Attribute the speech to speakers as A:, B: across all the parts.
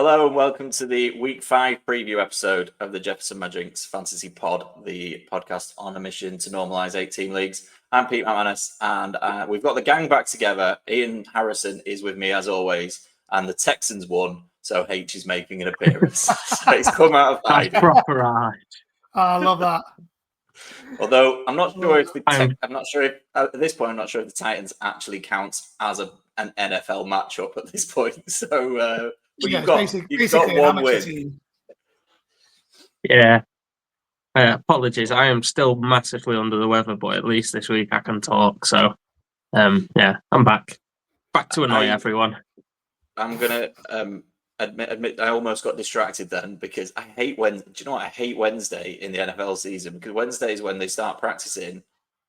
A: Hello and welcome to the Week 5 preview episode of the Jefferson Magics Fantasy Pod, the podcast on a mission to normalise 8-team leagues. I'm Pete McManus, and we've got the gang back together. Ian Harrison is with me as always, and the Texans won, so H is making an appearance. So he's come out of hiding.
B: Proper right.
C: I love that.
A: Although I'm not sure if at this point I'm not sure if the Titans actually count as an NFL matchup at this point. So you've got one win.
C: Team.
B: Yeah. Apologies. I am still massively under the weather, but at least this week I can talk. So, I'm back. Back to annoy everyone.
A: I'm gonna admit I almost got distracted then because I hate Wednesday. Do you know what? I hate Wednesday in the NFL season because Wednesday is when they start practicing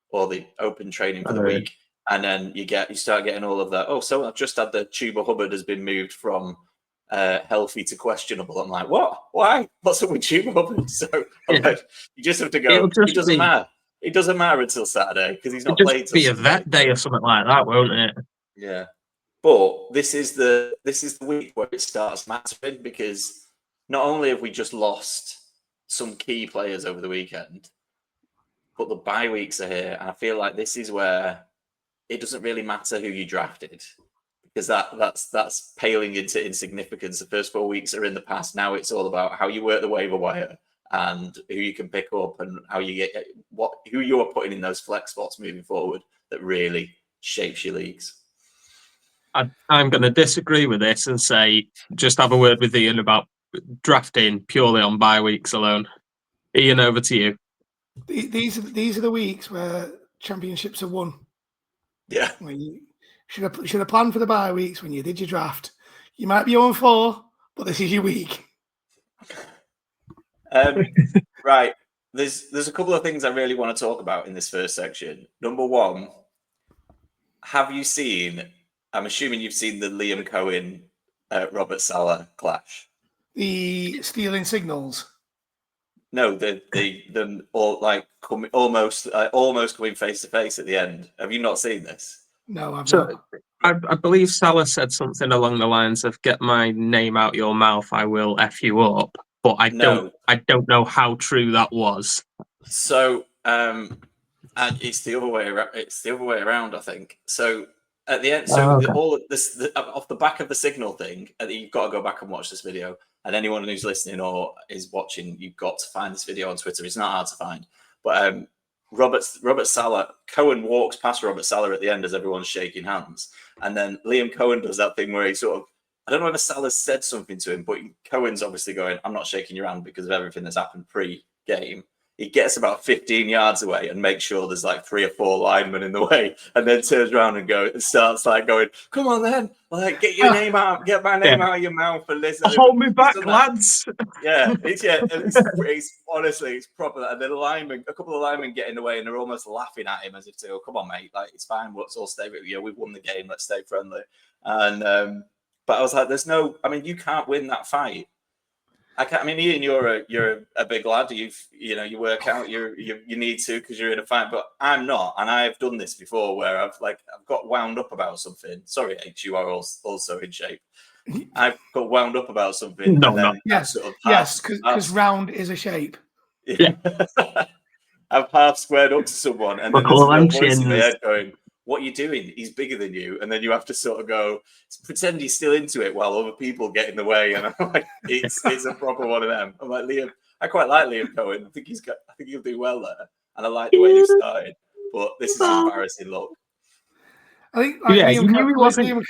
A: or the open training for the week, and then you start getting all of that. Oh, so I've just had the Chuba Hubbard has been moved from healthy to questionable. I'm like, what? Why? What's up with Chuba Hubbard? So like, you just have to go. It doesn't matter. It doesn't matter until Saturday because he's not played.
B: It'll be a vet day or something like that, won't it?
A: Yeah. But this is the week where it starts mattering because not only have we just lost some key players over the weekend, but the bye weeks are here, and I feel like this is where it doesn't really matter who you drafted because that's paling into insignificance. The first 4 weeks are in the past. Now it's all about how you work the waiver wire and who you can pick up and how you get who you are putting in those flex spots moving forward that really shapes your leagues.
B: I'm going to disagree with this and say just have a word with Ian about drafting purely on bye weeks alone. Ian, over to you.
C: These are the weeks where championships are won.
A: Yeah,
C: when you should have planned for the bye weeks when you did your draft. You might be 0-4, but this is your week.
A: Right. There's a couple of things I really want to talk about in this first section. Number one, have you seen? I'm assuming you've seen the Liam Cohen, Robert Saleh clash.
C: The stealing signals.
A: No, the all like almost coming face to face at the end. Have you not seen this?
C: No, I've not.
B: I believe Saleh said something along the lines of "Get my name out your mouth, I will f you up." But I don't know how true that was.
A: So, and it's the other way around. It's the other way around, I think. So. At the end, all of this off the back of the signal thing, you've got to go back and watch this video. And anyone who's listening or is watching, you've got to find this video on Twitter. It's not hard to find. But Robert Saleh, Cohen walks past Robert Saleh at the end as everyone's shaking hands, and then Liam Cohen does that thing where he sort of, I don't know if Saleh said something to him, but Cohen's obviously going, "I'm not shaking your hand because of everything that's happened pre-game." He gets about 15 yards away and makes sure there's like 3 or 4 linemen in the way, and then turns around and starts like going, "Come on, then, like get your name out, get my name out of your mouth, and listen."
B: Hold me back, lads.
A: It's honestly, it's proper. And then a couple of linemen get in the way, and they're almost laughing at him as if to go, "Come on, mate, like it's fine. Let's all stay with you. We've won the game. Let's stay friendly." And but I was like, "There's no. I mean, you can't win that fight." I mean, Ian, you're a big lad. You work out. You need to because you're in a fight. But I'm not, and I've done this before where I've got wound up about something. Sorry, H, you are also in shape. I've got wound up about something.
C: No. Yes, because round is a shape.
A: Yeah. I've half squared up to someone, and then there's a voice in my head going, "What are you doing? He's bigger than you." And then you have to sort of go, pretend he's still into it while other people get in the way. And I'm like, it's a proper one of them. I'm like, Liam, I quite like Liam Cohen. I think he'll do well there. And I like the way they've started. But this is embarrassing look.
C: I think Liam,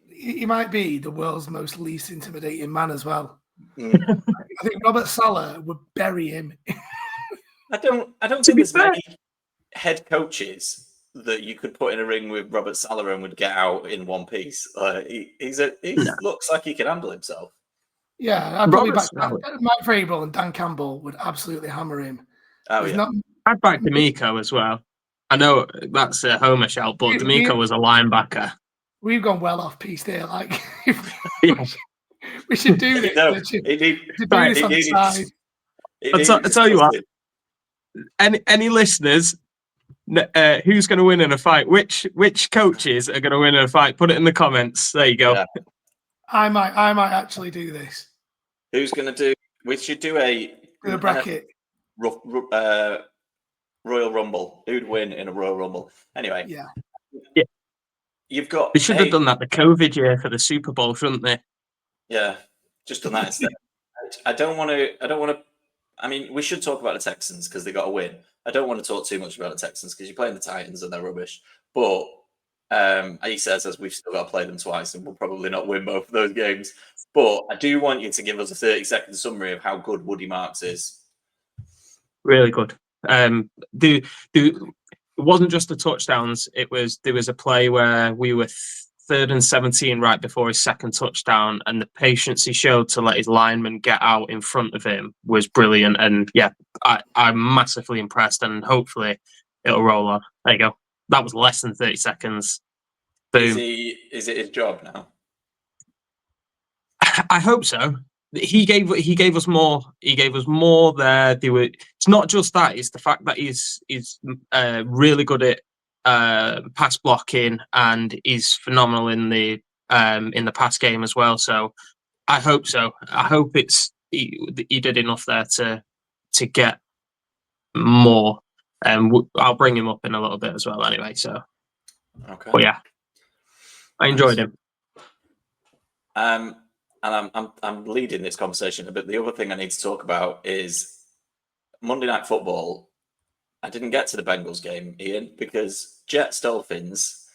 C: he might be the world's most least intimidating man as well. I think Robert Saleh would bury him.
A: I don't think there's many head coaches that you could put in a ring with Robert Saleh and would get out in one piece. He looks like he can handle himself.
C: Yeah, I'd probably back Mike Vrabel and Dan Campbell would absolutely hammer him.
A: Oh, yeah.
B: I'd back D'Amico as well. I know that's a homer shout, but D'Amico was a linebacker.
C: We've gone well off piece there. Like, we should do this.
B: I'll tell you what. Any listeners? Who's going to win in a fight? Which coaches are going to win in a fight? Put it in the comments. There you go.
C: I might actually do this.
A: Who's going to do? We should do a
C: bracket.
A: Royal Rumble. Who'd win in a Royal Rumble? Anyway.
C: Yeah.
A: You've got.
B: They should have done that the COVID year for the Super Bowl, shouldn't they?
A: Yeah, just done that instead. I don't want to. I mean, we should talk about the Texans because they got a win. I don't want to talk too much about the Texans because you're playing the Titans and they're rubbish. But he says, as we've still got to play them twice, and we'll probably not win both of those games. But I do want you to give us a 30-second summary of how good Woody Marks is.
B: Really good. It wasn't just the touchdowns. There was a play where we were 3rd and 17 right before his second touchdown, and the patience he showed to let his lineman get out in front of him was brilliant. And yeah, I'm massively impressed, and hopefully it'll roll on. There you go. That was less than 30 seconds. Boom.
A: Is it his job now?
B: I hope so. He gave us more. He gave us more there. It's not just that. It's the fact that he's really good at pass blocking, and he's phenomenal in the pass game as well. So I hope so. I hope he did enough there to get more. I'll bring him up in a little bit as well. Anyway, so
A: okay.
B: But yeah, I enjoyed him.
A: And I'm leading this conversation a bit. The other thing I need to talk about is Monday Night Football. I didn't get to the Bengals game, Ian, because Jets-Dolphins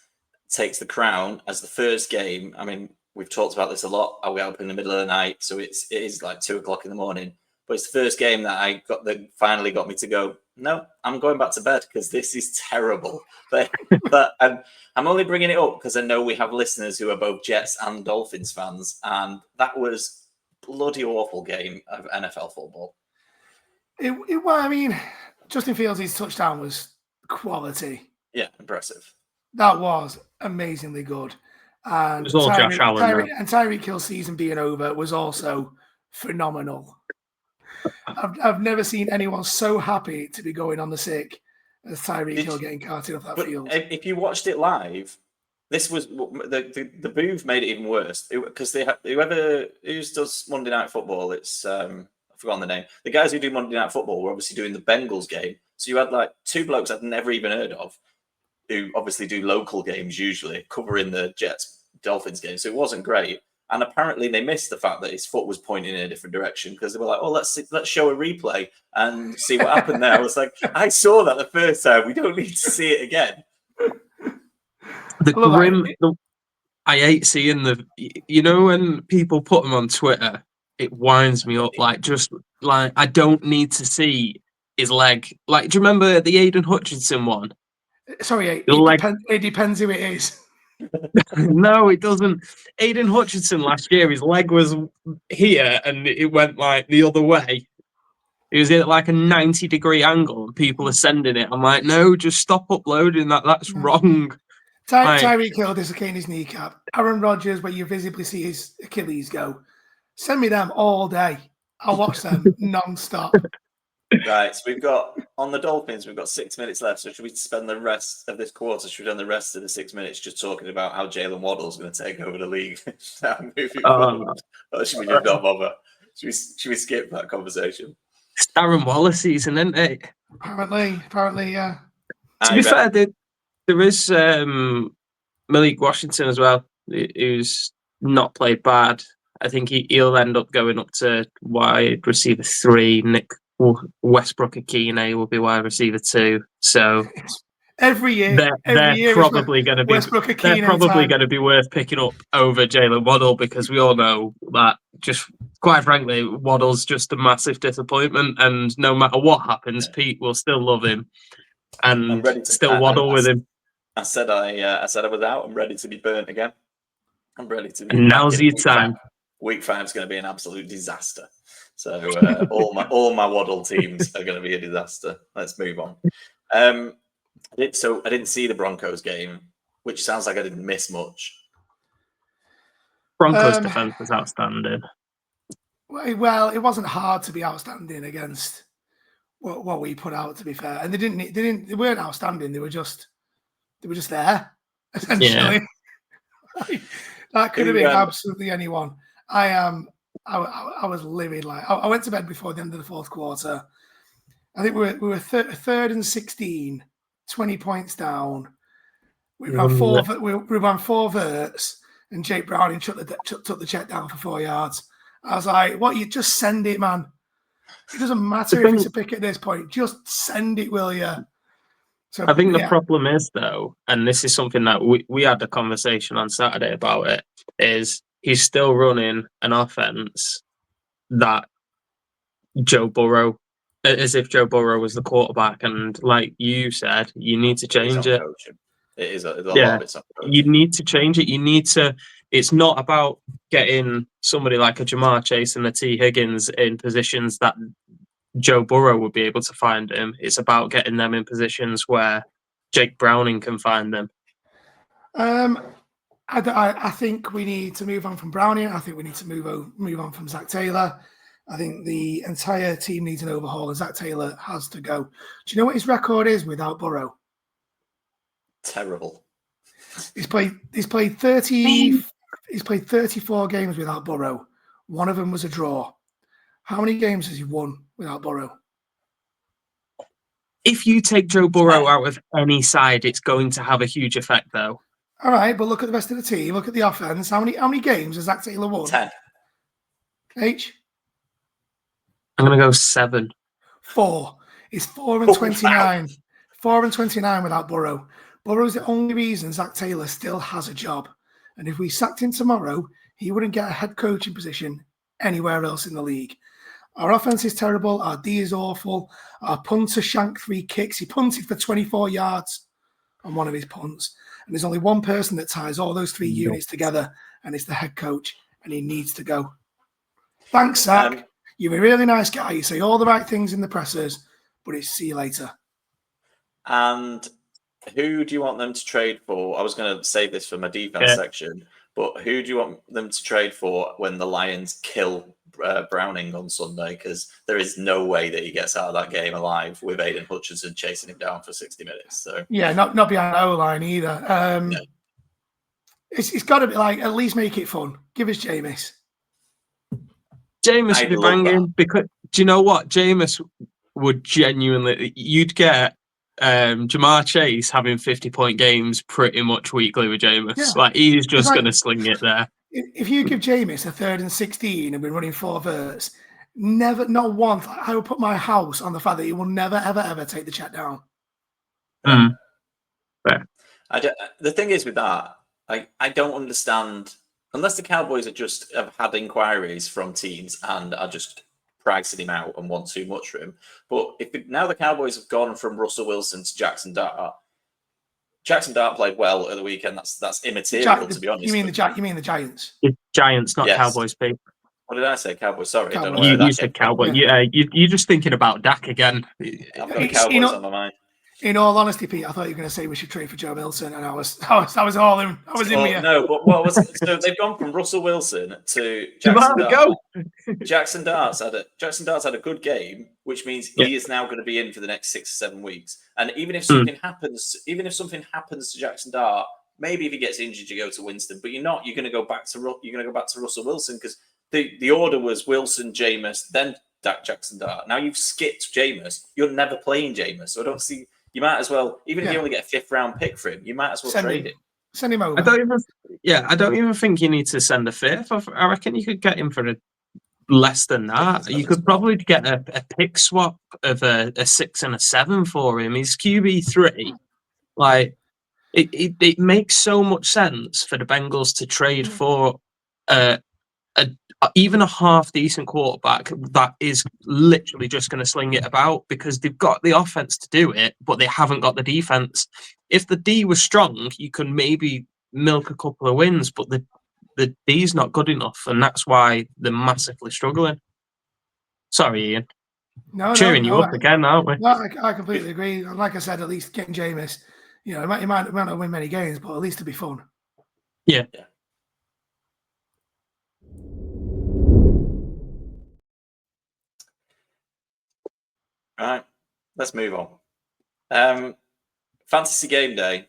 A: takes the crown as the first game. I mean, we've talked about this a lot. I went up in the middle of the night, so it is like 2:00 in the morning. But it's the first game that finally got me to go, no, I'm going back to bed because this is terrible. But I'm only bringing it up because I know we have listeners who are both Jets and Dolphins fans, and that was a bloody awful game of NFL football.
C: Well, I mean, Justin Fields' touchdown was quality.
A: Yeah, impressive.
C: That was amazingly good. And
B: it was all Josh Allen.
C: And Tyreek Hill's season being over was also phenomenal. I've never seen anyone so happy to be going on the sick as Tyreek Hill getting carted off that field.
A: If you watched it live, this was the booth made it even worse because who does Monday Night Football. It's I've forgotten the name. The guys who do Monday Night Football were obviously doing the Bengals game, so you had like two blokes I'd never even heard of, who obviously do local games usually covering the Jets Dolphins game. So it wasn't great. And apparently they missed the fact that his foot was pointing in a different direction because they were like, "Oh, let's show a replay and see what happened there." I was like, "I saw that the first time. We don't need to see it again."
B: I hate seeing when people put them on Twitter. It winds me up. I don't need to see his leg. Like, do you remember the Aiden Hutchinson one?
C: Sorry, it depends who it is.
B: No, it doesn't. Aiden Hutchinson last year, his leg was here and it went like the other way. It was at like a 90-degree angle and people are sending it. I'm like, no, just stop uploading that. That's wrong.
C: Tyreek Hill dislocating his kneecap. Aaron Rodgers, where you visibly see his Achilles go. Send me them all day. I'll watch them non-stop.
A: Right, so we've got on the Dolphins, we've got 6 minutes left. So should we spend the rest of this quarter? Should we spend the rest of the 6 minutes just talking about how Jalen Waddle's going to take over the league? Or should we just not bother? Should we skip that conversation?
B: It's Darren Waller season, isn't it?
C: Apparently, yeah.
B: To be fair, there is Malik Washington as well, who's not played bad. I think he'll end up going up to wide receiver 3. Nick Westbrook-Akine will be wide receiver 2. So
C: every year
B: they're probably going to be worth picking up over Jalen Waddle because we all know that. Just quite frankly, Waddle's just a massive disappointment, and no matter what happens, Pete will still love him and still waddle with him.
A: I said I was out. I'm ready to be burnt again. I'm ready to be.
B: And now's your time.
A: Week 5 is going to be an absolute disaster. So all my Waddle teams are going to be a disaster. Let's move on. I didn't see the Broncos game, which sounds like I didn't miss much.
B: Broncos defense was outstanding.
C: Well, it wasn't hard to be outstanding against what we put out. To be fair, and they weren't outstanding. They were just there essentially.
B: Yeah.
C: That could have been absolutely anyone. I was livid. Like I went to bed before the end of the fourth quarter. I think we were third and 16, 20 points down. We ran four verts, and Jake Browning took the check down for 4 yards. I was like, "What? You just send it, man. It doesn't matter if it's a pick at this point. Just send it, will you?" So
B: I think the problem is, though, and this is something that we had a conversation on Saturday about it, is he's still running an offense that Joe Burrow, as if Joe Burrow was the quarterback. And like you said, you need to change it.
A: It is a lot of it's on coaching.
B: You need to change it. You need to. It's not about getting somebody like a Jamar Chase and a T. Higgins in positions that Joe Burrow would be able to find him. It's about getting them in positions where Jake Browning can find them.
C: I think we need to move on from Browning. I think we need to move on from Zach Taylor. I think the entire team needs an overhaul, and Zach Taylor has to go. Do you know what his record is without Burrow?
A: Terrible.
C: He's played 30. He's played 34 games without Burrow. One of them was a draw. How many games has he won without Burrow?
B: If you take Joe Burrow out of any side, it's going to have a huge effect, though.
C: All right, but look at the rest of the team. Look at the offense. How many games has Zach Taylor won?
A: 10.
C: H?
B: I'm going to go 7.
C: 4. He's 4 and 29. Wow. 4 and 29 without Burrow. Burrow's the only reason Zach Taylor still has a job. And if we sacked him tomorrow, he wouldn't get a head coaching position anywhere else in the league. Our offense is terrible. Our D is awful. Our punter shanked 3 kicks. He punted for 24 yards on one of his punts. And there's only one person that ties all those 3 units together, and it's the head coach, and he needs to go. Thanks, Zach. You're a really nice guy. You say all the right things in the pressers, but it's see you later.
A: And who do you want them to trade for? I was going to save this for my defense section, but who do you want them to trade for when the Lions kill Browning on Sunday? Because there is no way that he gets out of that game alive with Aiden Hutchinson chasing him down for 60 minutes. So
C: yeah, not behind the O-line either. No. It's got to be like, at least make it fun. Give us Jameis.
B: Jameis would be banging, because do you know what? Jameis would genuinely, you'd get Jamar Chase having 50-point games pretty much weekly with Jameis. Yeah. Like, he's just going to sling it there.
C: If you give Jameis a 3rd and 16 and we're running 4 verts, not once, I would put my house on the fact that he will never, ever, ever take the check down.
B: Yeah.
A: The thing is with that, I don't understand, unless the Cowboys have had inquiries from teams and are just pricing him out and want too much for him. But now the Cowboys have gone from Russell Wilson to Jackson Dart. Jackson Dart played well at the weekend. That's immaterial, to be honest.
C: You mean the Giants?
B: It's Giants, not Cowboys, Pete.
A: What did I say? Cowboys. Sorry,
B: Cowboys. I don't know. You said Cowboys. Yeah, you're just thinking about Dak again.
A: I've got Cowboys on my mind.
C: In all honesty, Pete, I thought you were going to say we should trade for Joe Milton, and I was all in. I was in here.
A: No, but what was it? So they've gone from Russell Wilson to Jackson Dart. Jackson Dart's had a good game, which means he is now going to be in for the next 6 or 7 weeks. And even if something happens to Jackson Dart, maybe if he gets injured, you go to Winston. But you're not. You're going to go back to Russell Wilson, because the order was Wilson, Jameis, then Jackson Dart. Now you've skipped Jameis. You're never playing Jameis, so I don't see. You might as well, even if you only get a 5th round pick for him, you might as well trade him.
C: Send him over.
B: I don't even think you need to send a 5th. I reckon you could get him for less than that. You could probably get a pick swap of a 6 and a 7 for him. He's QB3. Like, it makes so much sense for the Bengals to trade for even a half decent quarterback that is literally just going to sling it about, because they've got the offense to do it, but they haven't got the defense. If the D was strong, you can maybe milk a couple of wins, but the D's not good enough, and that's why they're massively struggling. Sorry, Ian. Cheering you up again, aren't we?
C: No, I completely agree. Like I said, at least getting Jameis, he might not win many games, but at least it'll be fun.
B: Yeah.
A: All right, let's move on. Fantasy game day.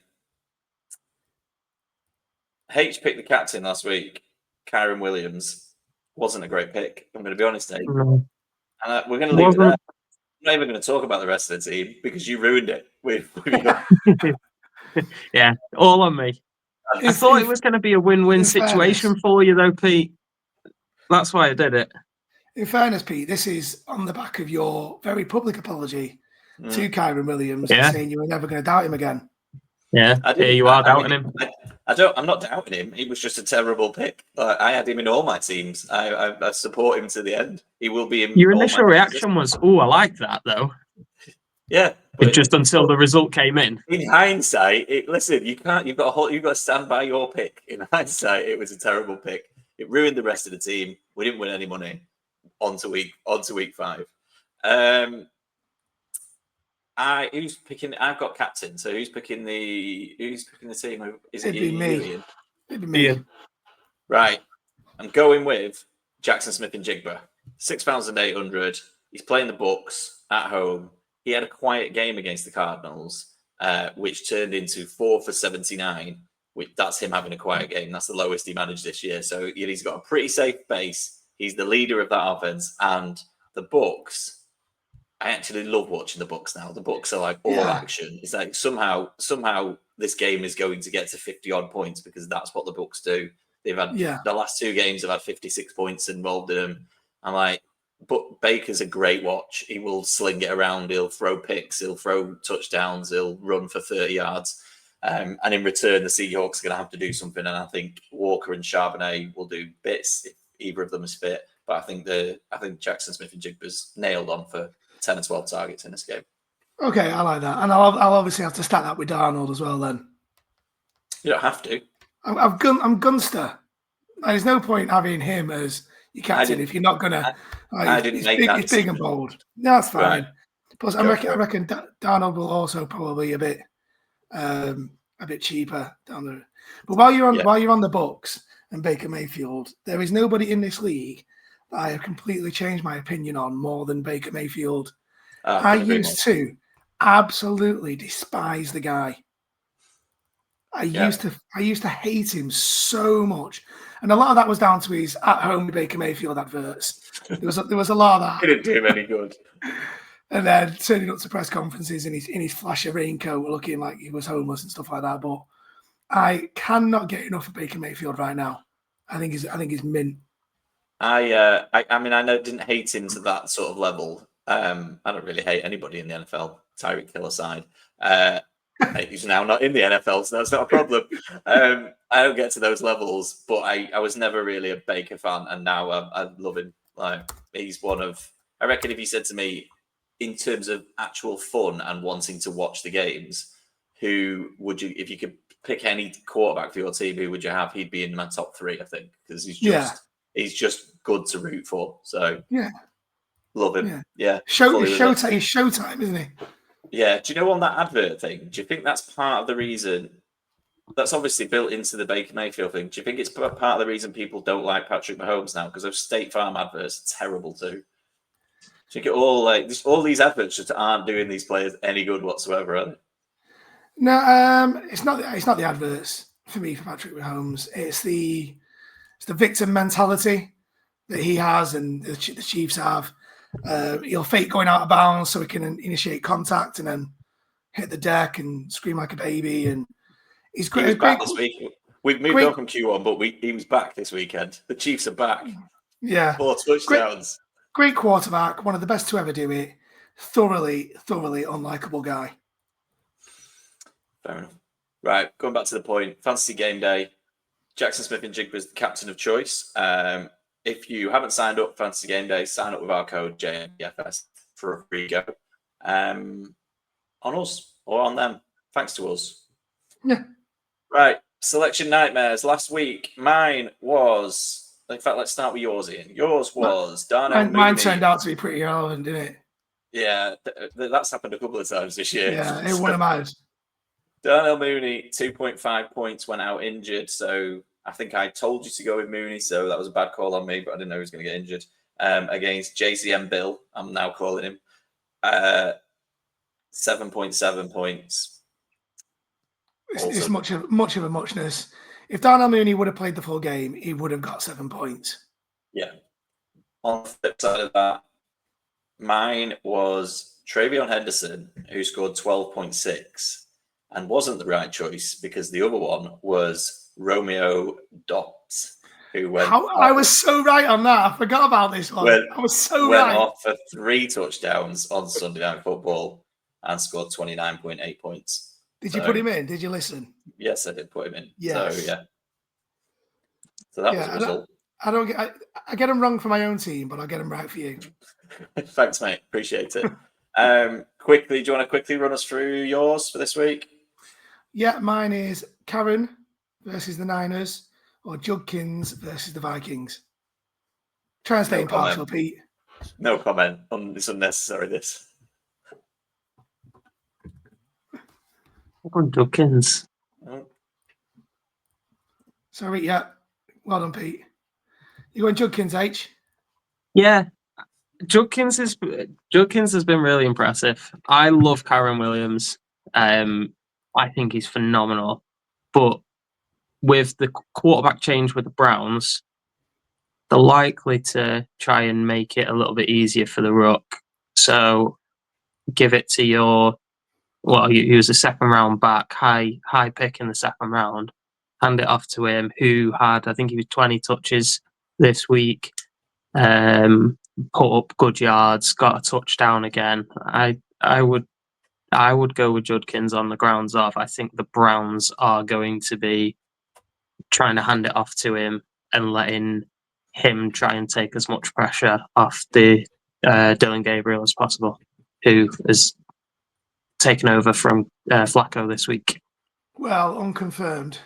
A: H picked the captain last week. Kyron Williams wasn't a great pick. I'm going to be honest, H.
B: No.
A: And we're going to leave it there.
B: Wasn't.
A: I'm not even going to talk about the rest of the team because you ruined it with your.
B: Yeah, all on me. I thought it was going to be a win-win situation for you, though, Pete. That's why I did it.
C: In fairness, Pete, this is on the back of your very public apology to Kyron Williams, saying you were never going to doubt him again.
B: Yeah, here you are doubting him.
A: I'm not doubting him. He was just a terrible pick. I had him in all my teams. I support him to the end. He will be in.
B: Your initial reaction was, "Oh, I like that," though.
A: Yeah,
B: but just until the result came in.
A: In hindsight, listen, you can't. You've got to stand by your pick. In hindsight, it was a terrible pick. It ruined the rest of the team. We didn't win any money. On to week 5. Who's picking? I've got captain. So who's picking the team? Is it
C: me? It'd be me.
A: Right. I'm going with Jackson Smith-Njigba. 6,800. He's playing the Bucks at home. He had a quiet game against the Cardinals, which turned into 4 for 79. That's him having a quiet game. That's the lowest he managed this year. So he's got a pretty safe base. He's the leader of that offense, and the Bucks. I actually love watching the Bucks now. The Bucks are like all action. It's like somehow this game is going to get to 50 odd points because that's what the Bucks do. They've had the last 2 games have had 56 points involved in them. I'm like, but Baker's a great watch. He will sling it around. He'll throw picks. He'll throw touchdowns. He'll run for 30 yards. And in return, the Seahawks are going to have to do something. And I think Walker and Charbonnet will do bits if either of them is fit. But I think Jackson Smith-Njigba's nailed on for 10 or 12 targets in this game.
C: Okay, I like that. And I'll obviously have to stack that with Darnold as well then.
A: You don't have to.
C: I'm Gunster. There's no point having him as your captain if you're not going to.
A: I didn't make that.
C: It's big and bold. No, that's fine. Right. Plus, I reckon Darnold will also probably a bit cheaper down the. But while you're on the Bucks and Baker Mayfield, there is nobody in this league that I have completely changed my opinion on more than Baker Mayfield. I used to absolutely despise the guy. I used to hate him so much, and a lot of that was down to his at-home Baker Mayfield adverts. There was a lot of that.
A: It didn't do him any good.
C: And then turning up to press conferences in his flashy raincoat, looking like he was homeless and stuff like that. But I cannot get enough of Baker Mayfield right now. I think he's mint. I
A: didn't hate him to that sort of level. I don't really hate anybody in the NFL, Tyreek Hill aside. He's now not in the NFL, so that's not a problem. I don't get to those levels, but I was never really a Baker fan, and now I love him. Like, he's one of. I reckon if you said to me, in terms of actual fun and wanting to watch the games, who would you, if you could pick any quarterback for your team, who would you have? He'd be in my top 3, I think, because he's just good to root for. So love him. Yeah,
C: Showtime, isn't he?
A: Yeah. Do you know on that advert thing? Do you think that's part of the reason? That's obviously built into the Baker Mayfield thing. Do you think it's part of the reason people don't like Patrick Mahomes now? Because those State Farm adverts are terrible too. Do you think all these adverts just aren't doing these players any good whatsoever, are they?
C: No, it's not the adverts for me for Patrick Mahomes. It's the victim mentality that he has and the Chiefs have. He'll fake going out of bounds so he can initiate contact and then hit the deck and scream like a baby. And he's great.
A: He was back this week. We've moved on from Q1, but he was back this weekend. The Chiefs are back.
C: Yeah,
A: 4 touchdowns.
C: Great quarterback, one of the best to ever do it. Thoroughly unlikable guy.
A: Fair enough. Right, going back to the point. Fantasy game day. Jackson Smith-Njigba is the captain of choice. If you haven't signed up for Fantasy Game Day, sign up with our code JMPFS for a free go. On us or on them. Thanks to us.
C: Yeah.
A: Right. Selection nightmares. Last week, mine was. In fact, let's start with yours, Ian. Yours was Darnell Mooney.
C: Mine turned out to be pretty relevant, didn't it?
A: Yeah, that's happened a couple of times this year.
C: Yeah, it won of mine.
A: Darnell Mooney, 2.5 points, went out injured. So I think I told you to go with Mooney, so that was a bad call on me, but I didn't know he was going to get injured. Against JCM Bill, I'm now calling him. 7.7 points.
C: It's much of a muchness. If Darnell Mooney would have played the full game, he would have got 7 points.
A: Yeah. On the flip side of that, mine was Travion Henderson, who scored 12.6 and wasn't the right choice because the other one was Romeo Dobbs, who went.
C: I was so right on that. I forgot about this one. I was so
A: went
C: right.
A: off for 3 touchdowns on Sunday Night Football and scored 29.8 points.
C: Did you put him in? Did you listen?
A: Yes, I did put him in.
C: Yes.
A: So yeah. So that was the result.
C: I get them wrong for my own team, but I'll get them right for you.
A: Thanks, mate. Appreciate it. Quickly, do you want to quickly run us through yours for this week?
C: Yeah, mine is Karen versus the Niners or Judkins versus the Vikings. Try and stay impartial, Pete.
A: No comment. It's unnecessary, this.
B: Judkins.
A: Oh.
C: Sorry, yeah. Well done, Pete. You going Judkins, H?
B: Yeah. Judkins has been really impressive. I love Kyren Williams. I think he's phenomenal. But with the quarterback change with the Browns, they're likely to try and make it a little bit easier for the Rook. So give it to he was a second round back, high pick in the second round. Hand it off to him, who had, I think he was 20 touches this week. Put up good yards, got a touchdown again. I would go with Judkins on the grounds off. I think the Browns are going to be trying to hand it off to him and letting him try and take as much pressure off the Dylan Gabriel as possible, who has taken over from Flacco this week.
C: Well, unconfirmed.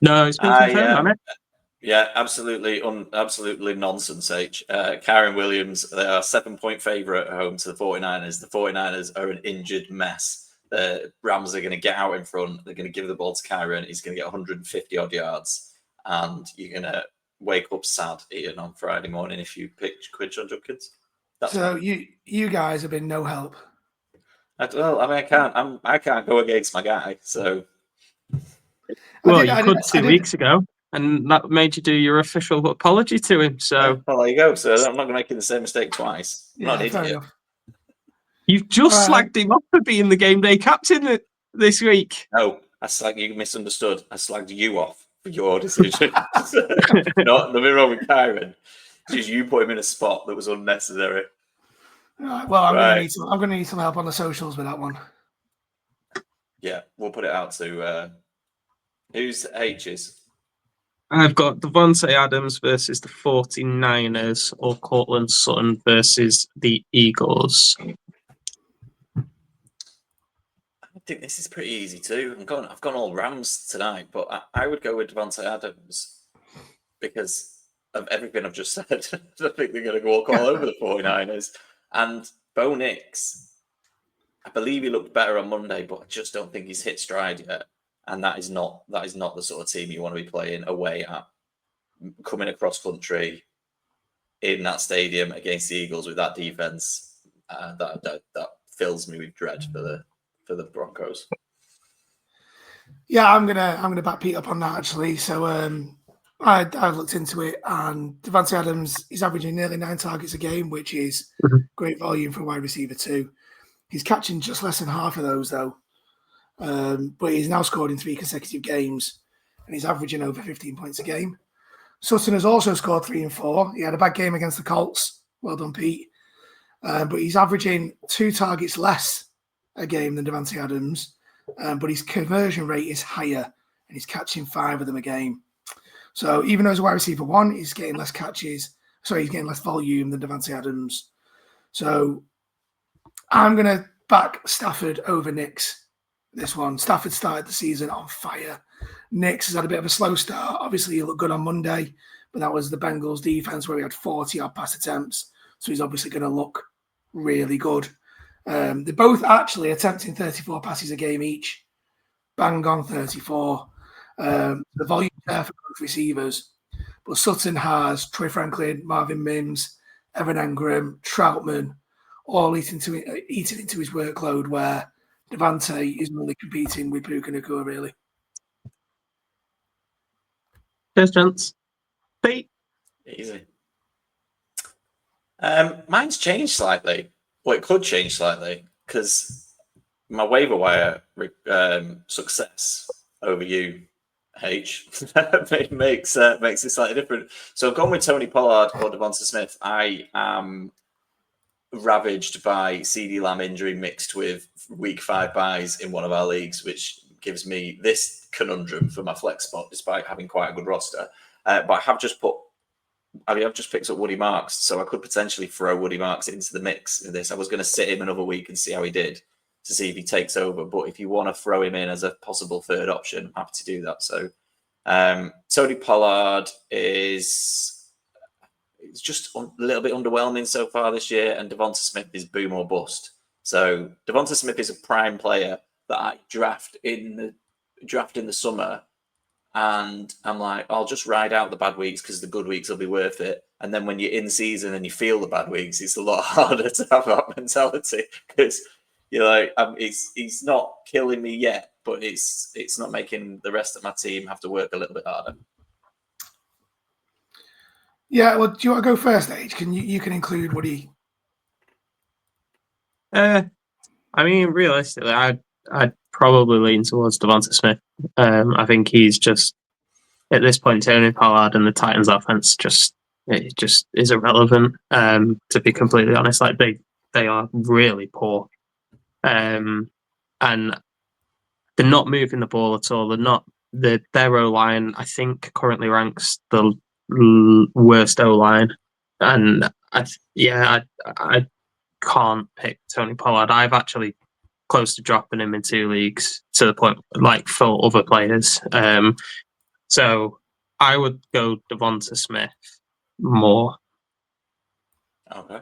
B: No, it's been confirmed, hasn't it?
A: Yeah, absolutely nonsense, H. Kyren Williams, they are 7-point favourite at home to the 49ers. The 49ers are an injured mess. The Rams are going to get out in front. They're going to give the ball to Kyren. He's going to get 150-odd yards. And you're going to wake up sad, Ian, on Friday morning if you pick Quinton Judkins.
C: So you guys have been no help.
A: I can't go against my guy, so...
B: Well, you could 2 weeks ago. And that made you do your official apology to him. So,
A: well, there you go. So I'm not going to make the same mistake twice. I'm not an idiot.
C: Enough.
B: You've just slagged him off for being the game day captain this week.
A: No, you misunderstood. I slagged you off for your decision. Nothing wrong with Kyren. Just you put him in a spot that was unnecessary.
C: Right, well, I'm going to need some help on the socials with that one.
A: Yeah, we'll put it out to who's H's.
B: I've got Devontae Adams versus the 49ers or Courtland Sutton versus the Eagles.
A: I think this is pretty easy too. I've gone all Rams tonight, but I would go with Devontae Adams because of everything I've just said. I think they're going to walk all over the 49ers. And Bo Nix, I believe he looked better on Monday, but I just don't think he's hit stride yet. And that is not the sort of team you want to be playing away at, coming across country in that stadium against the Eagles with that defense. That fills me with dread for the Broncos.
C: Yeah, I'm gonna back Pete up on that actually. So I looked into it, and Devontae Adams is averaging nearly 9 targets a game, which is great volume for a wide receiver too. He's catching just less than half of those though. But he's now scored in 3 consecutive games, and he's averaging over 15 points a game. Sutton has also scored 3 and 4. He had a bad game against the Colts. Well done, Pete. But he's averaging 2 targets less a game than Devontae Adams, but his conversion rate is higher, and he's catching 5 of them a game. So even though he's a wide receiver 1, he's getting less catches. Sorry, he's getting less volume than Devontae Adams. So I'm going to back Stafford over Nix. This one. Stafford started the season on fire. Nix has had a bit of a slow start. Obviously, he looked good on Monday, but that was the Bengals defense where he had 40-odd pass attempts. So he's obviously going to look really good. They're both actually attempting 34 passes a game each. Bang on 34. The volume there for both receivers. But Sutton has Troy Franklin, Marvin Mims, Evan Engram, Troutman, all eating into his workload where Devontae is only competing with Puka Nacua, really.
B: Cheers, gents. Pete.
A: Easy. Mine's changed slightly. Well, it could change slightly because my waiver wire success over you, H, makes it slightly different. So I've gone with Tony Pollard or Devonta Smith. I am ravaged by CeeDee Lamb injury mixed with week 5 buys in one of our leagues, which gives me this conundrum for my flex spot, despite having quite a good roster. But I've just picked up Woody Marks, so I could potentially throw Woody Marks into the mix of this. I was going to sit him another week and see how he did to see if he takes over. But if you want to throw him in as a possible third option, I'm happy to do that. So Tony Pollard is just a little bit underwhelming so far this year, and Devonta Smith is boom or bust. So Devonta Smith is a prime player that I draft in the summer. And I'm like, I'll just ride out the bad weeks because the good weeks will be worth it. And then when you're in season and you feel the bad weeks, it's a lot harder to have that mentality because you're like, he's not killing me yet, but it's not making the rest of my team have to work a little bit harder.
C: Yeah, well, do you want to go first, H? You can include Woody?
B: I mean, realistically, I'd probably lean towards Devonta Smith. I think he's just at this point, Tony Pollard and the Titans' offense just is irrelevant. To be completely honest, like they are really poor, and they're not moving the ball at all. They're not their O-line. I think currently ranks the worst O-line, and I can't pick Tony Pollard. I've actually close to dropping him in 2 leagues to the point like for other players. So I would go Devonta Smith more.
A: Okay.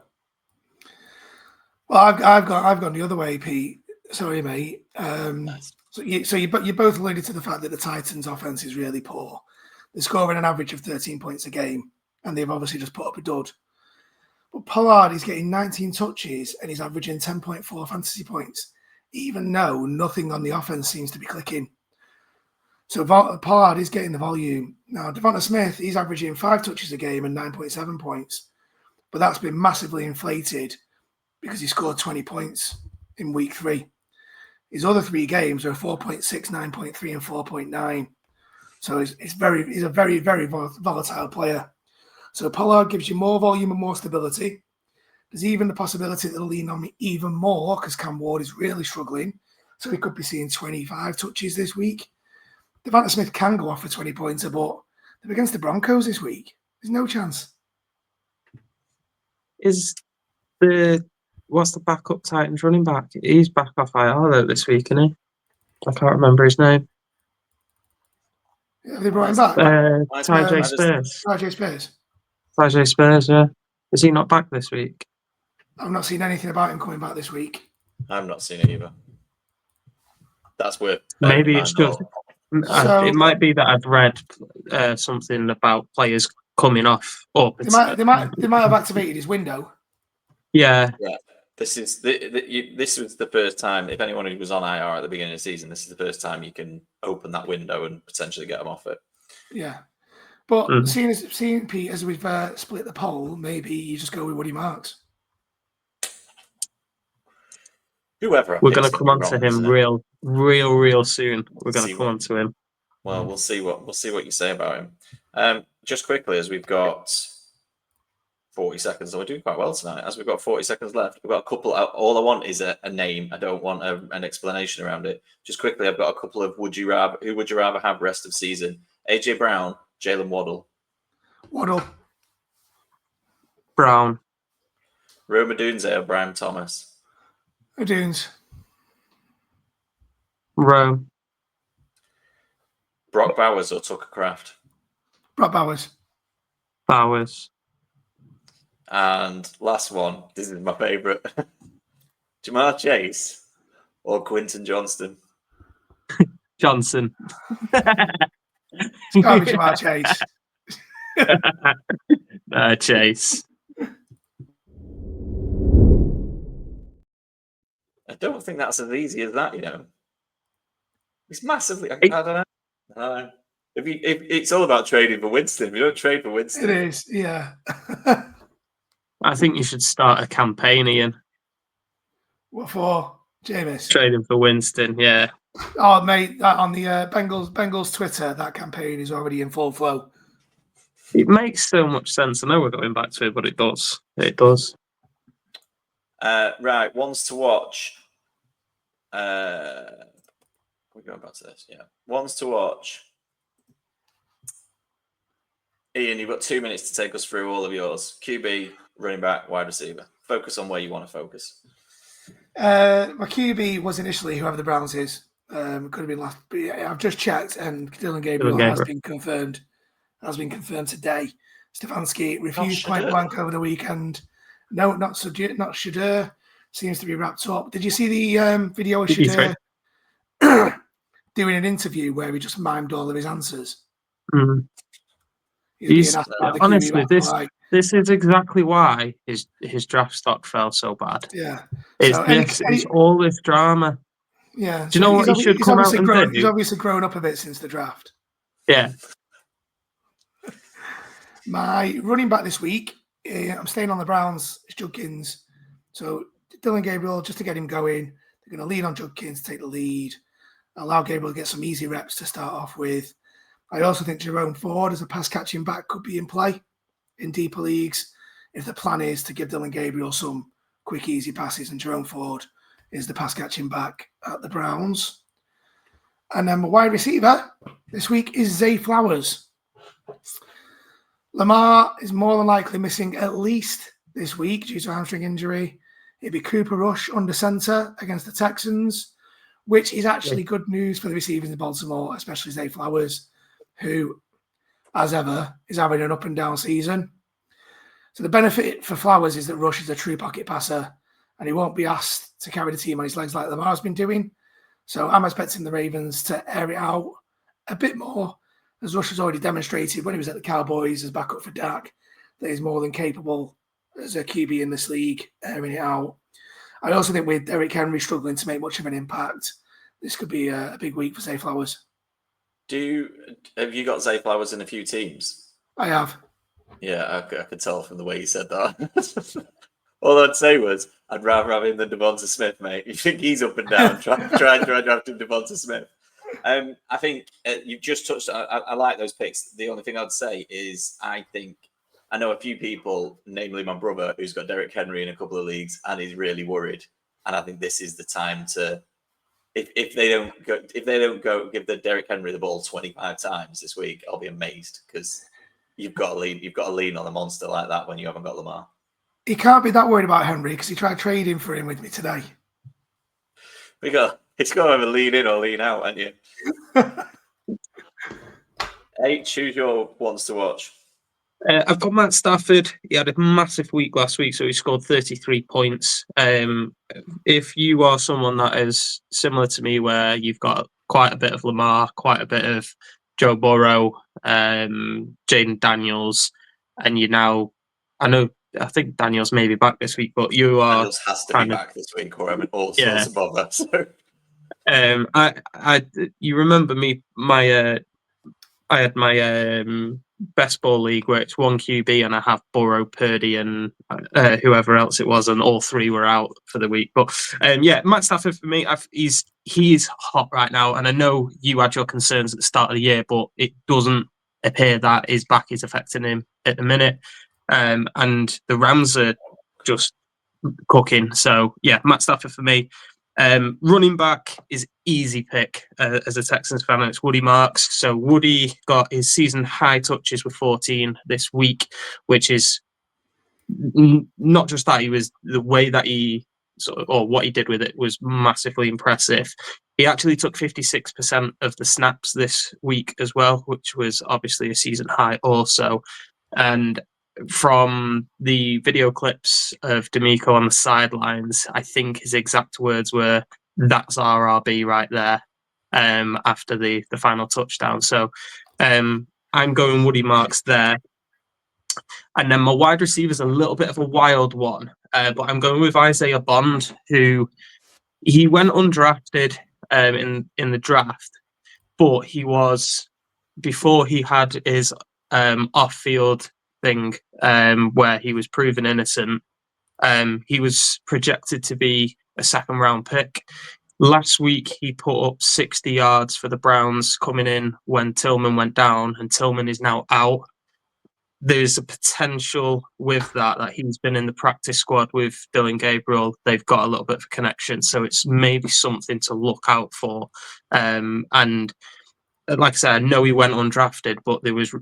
C: Well, I've gone the other way, Pete. Sorry, mate.
A: Nice.
C: So you both alluded to the fact that the Titans' offense is really poor. They're scoring an average of 13 points a game, and they've obviously just put up a dud. But Pollard is getting 19 touches, and he's averaging 10.4 fantasy points, even though nothing on the offense seems to be clicking. So Pollard is getting the volume. Now, Devonta Smith, he's averaging 5 touches a game and 9.7 points. But that's been massively inflated because he scored 20 points in week 3. His other 3 games are 4.6, 9.3, and 4.9. So he's a very, very volatile player. So Pollard gives you more volume and more stability. There's even the possibility that he'll lean on me even more because Cam Ward is really struggling. So we could be seeing 25 touches this week. Devonta Smith can go off for 20 points, but they're against the Broncos this week. There's no chance.
B: What's the backup Titans running back? He's back off IR though this week, isn't he? I can't remember his name.
C: Have they brought him back?
B: Tyjae Spears.
C: Tyjae Spears.
B: Tyjae Spears, yeah. Is he not back this week?
C: I've not seen anything about him coming back this week.
A: I've not seen it either. That's worth.
B: Maybe it's just. It might be that I've read something about players coming off.
C: They might have activated his window.
B: Yeah.
A: This was the first time. If anyone who was on IR at the beginning of the season, this is the first time you can open that window and potentially get them off it.
C: Yeah, but seeing Pete as we've split the poll, maybe you just go with Woody Marks.
A: Whoever.
B: We're going to come on to him real soon. We're going to come on to him.
A: Well, we'll see what you say about him. Just quickly, as we've got 40 seconds, and we're doing quite well tonight. As we've got 40 seconds left, we've got a couple. All I want is a name. I don't want an explanation around it. Just quickly, I've got a couple of who would you rather have rest of season? AJ Brown, Jalen Waddle.
C: Waddle.
B: Brown.
A: Rome Odunze or Brian Thomas?
C: Odunes.
B: Rome.
A: Brock Bowers or Tucker Kraft?
C: Brock Bowers.
B: Bowers.
A: And last one, this is my favourite. Jamar Chase or Quinton Johnston?
B: Johnson.
C: It's got to be Jamar Chase.
B: Chase.
A: I don't think that's as easy as that, you know. It's massively. I don't know. If it's all about trading for Winston, if you don't trade for Winston,
C: It is, yeah.
B: I think you should start a campaign, Ian.
C: What for, Jameis?
B: Trading for Winston, yeah.
C: Oh, mate, on the Bengals Twitter, that campaign is already in full flow.
B: It makes so much sense. I know we're going back to it, but it does. It does.
A: Right, ones to watch. We're going back to this, yeah. Ones to watch. Ian, you've got 2 minutes to take us through all of yours. QB, running back, wide receiver. Focus on where you want to focus.
C: My QB was initially whoever the Browns is. Could have been last. But yeah, I've just checked, and Dylan Gabriel has been confirmed. Has been confirmed today. Stefanski refused point blank over the weekend. No, not Shedeur. Seems to be wrapped up. Did you see the video of Shedeur doing an interview where he just mimed all of his answers?
B: Mm. Honestly, this is exactly why his draft stock fell so bad.
C: Yeah,
B: It's all this drama.
C: Yeah,
B: do you know what he should come out and do?
C: He's obviously grown up a bit since the draft.
B: Yeah.
C: My running back this week, I'm staying on the Browns. It's Judkins. So Dylan Gabriel, just to get him going, they're going to lean on Judkins, take the lead, allow Gabriel to get some easy reps to start off with. I also think Jerome Ford as a pass catching back could be in play in deeper leagues if the plan is to give Dylan Gabriel some quick, easy passes, and Jerome Ford is the pass catching back at the Browns. And then my wide receiver this week is Zay Flowers. Lamar is more than likely missing at least this week due to a hamstring injury. It'd be Cooper Rush under center against the Texans, which is actually good news for the receivers in Baltimore, especially Zay Flowers, who, as ever, is having an up and down season. So the benefit for Flowers is that Rush is a true pocket passer, and he won't be asked to carry the team on his legs like Lamar's been doing. So I'm expecting the Ravens to air it out a bit more, as Rush has already demonstrated when he was at the Cowboys as backup for Dak, that he's more than capable as a QB in this league, airing it out. I also think with Derrick Henry struggling to make much of an impact, this could be a big week for Zay Flowers.
A: Have you got Zay Flowers in a few teams?
C: I have.
A: Yeah, I could tell from the way you said that. All I'd say was, I'd rather have him than Devonta Smith, mate. You think he's up and down? try drafting Devonta Smith. I think you've just touched. I like those picks. The only thing I'd say is, I know a few people, namely my brother, who's got Derrick Henry in a couple of leagues, and he's really worried. And I think this is the time to, if they don't go give the Derrick Henry the ball 25 times this week, I'll be amazed, because you've got to lean on a monster like that when you haven't got Lamar.
C: He can't be that worried about Henry because he tried trading for him with me today.
A: It's got to either lean in or lean out, haven't you? Hey, choose your ones to watch.
B: I've got Matt Stafford. He had a massive week last week, so he scored 33 points. If you are someone that is similar to me, where you've got quite a bit of Lamar, quite a bit of Joe Burrow, Jaden Daniels, and I think Daniels may be back this week, but you are.
A: Daniels has to be back this week, or I'm in all sorts of bother. So.
B: You remember me? I had my best ball league where it's one QB and I have Burrow, Purdy, and whoever else it was, and all three were out for the week. But Matt Stafford for me, he's hot right now, and I know you had your concerns at the start of the year, but it doesn't appear that his back is affecting him at the minute. And the Rams are just cooking. So yeah, Matt Stafford for me. Running back is easy pick as a Texans fan. It's Woody Marks. So Woody got his season high touches with 14 this week, which is not just that. He was the way that he or what he did with it was massively impressive. He actually took 56% of the snaps this week as well, which was obviously a season high also. And from the video clips of D'Amico on the sidelines, I think his exact words were, "That's RRB right there," after the final touchdown. So I'm going Woody Marks there. And then my wide receiver is a little bit of a wild one, but I'm going with Isaiah Bond, who he went undrafted in the draft, but he was before he had his off-field thing where he was proven innocent, he was projected to be a second-round pick. Last week, he put up 60 yards for the Browns coming in when Tillman went down, and Tillman is now out. There's a potential with that he's been in the practice squad with Dylan Gabriel. They've got a little bit of a connection, so it's maybe something to look out for. And like I said, I know he went undrafted, but there was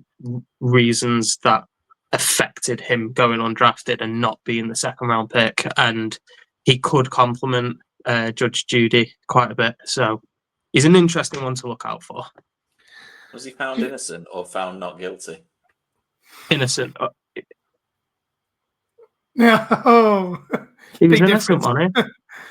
B: reasons that affected him going undrafted and not being the second-round pick, and he could complement Judge Judy quite a bit. So he's an interesting one to look out for.
A: Was he found innocent or found not guilty?
B: Innocent.
C: No,
B: He was
C: big
B: innocent,
C: difference.
B: wasn't he?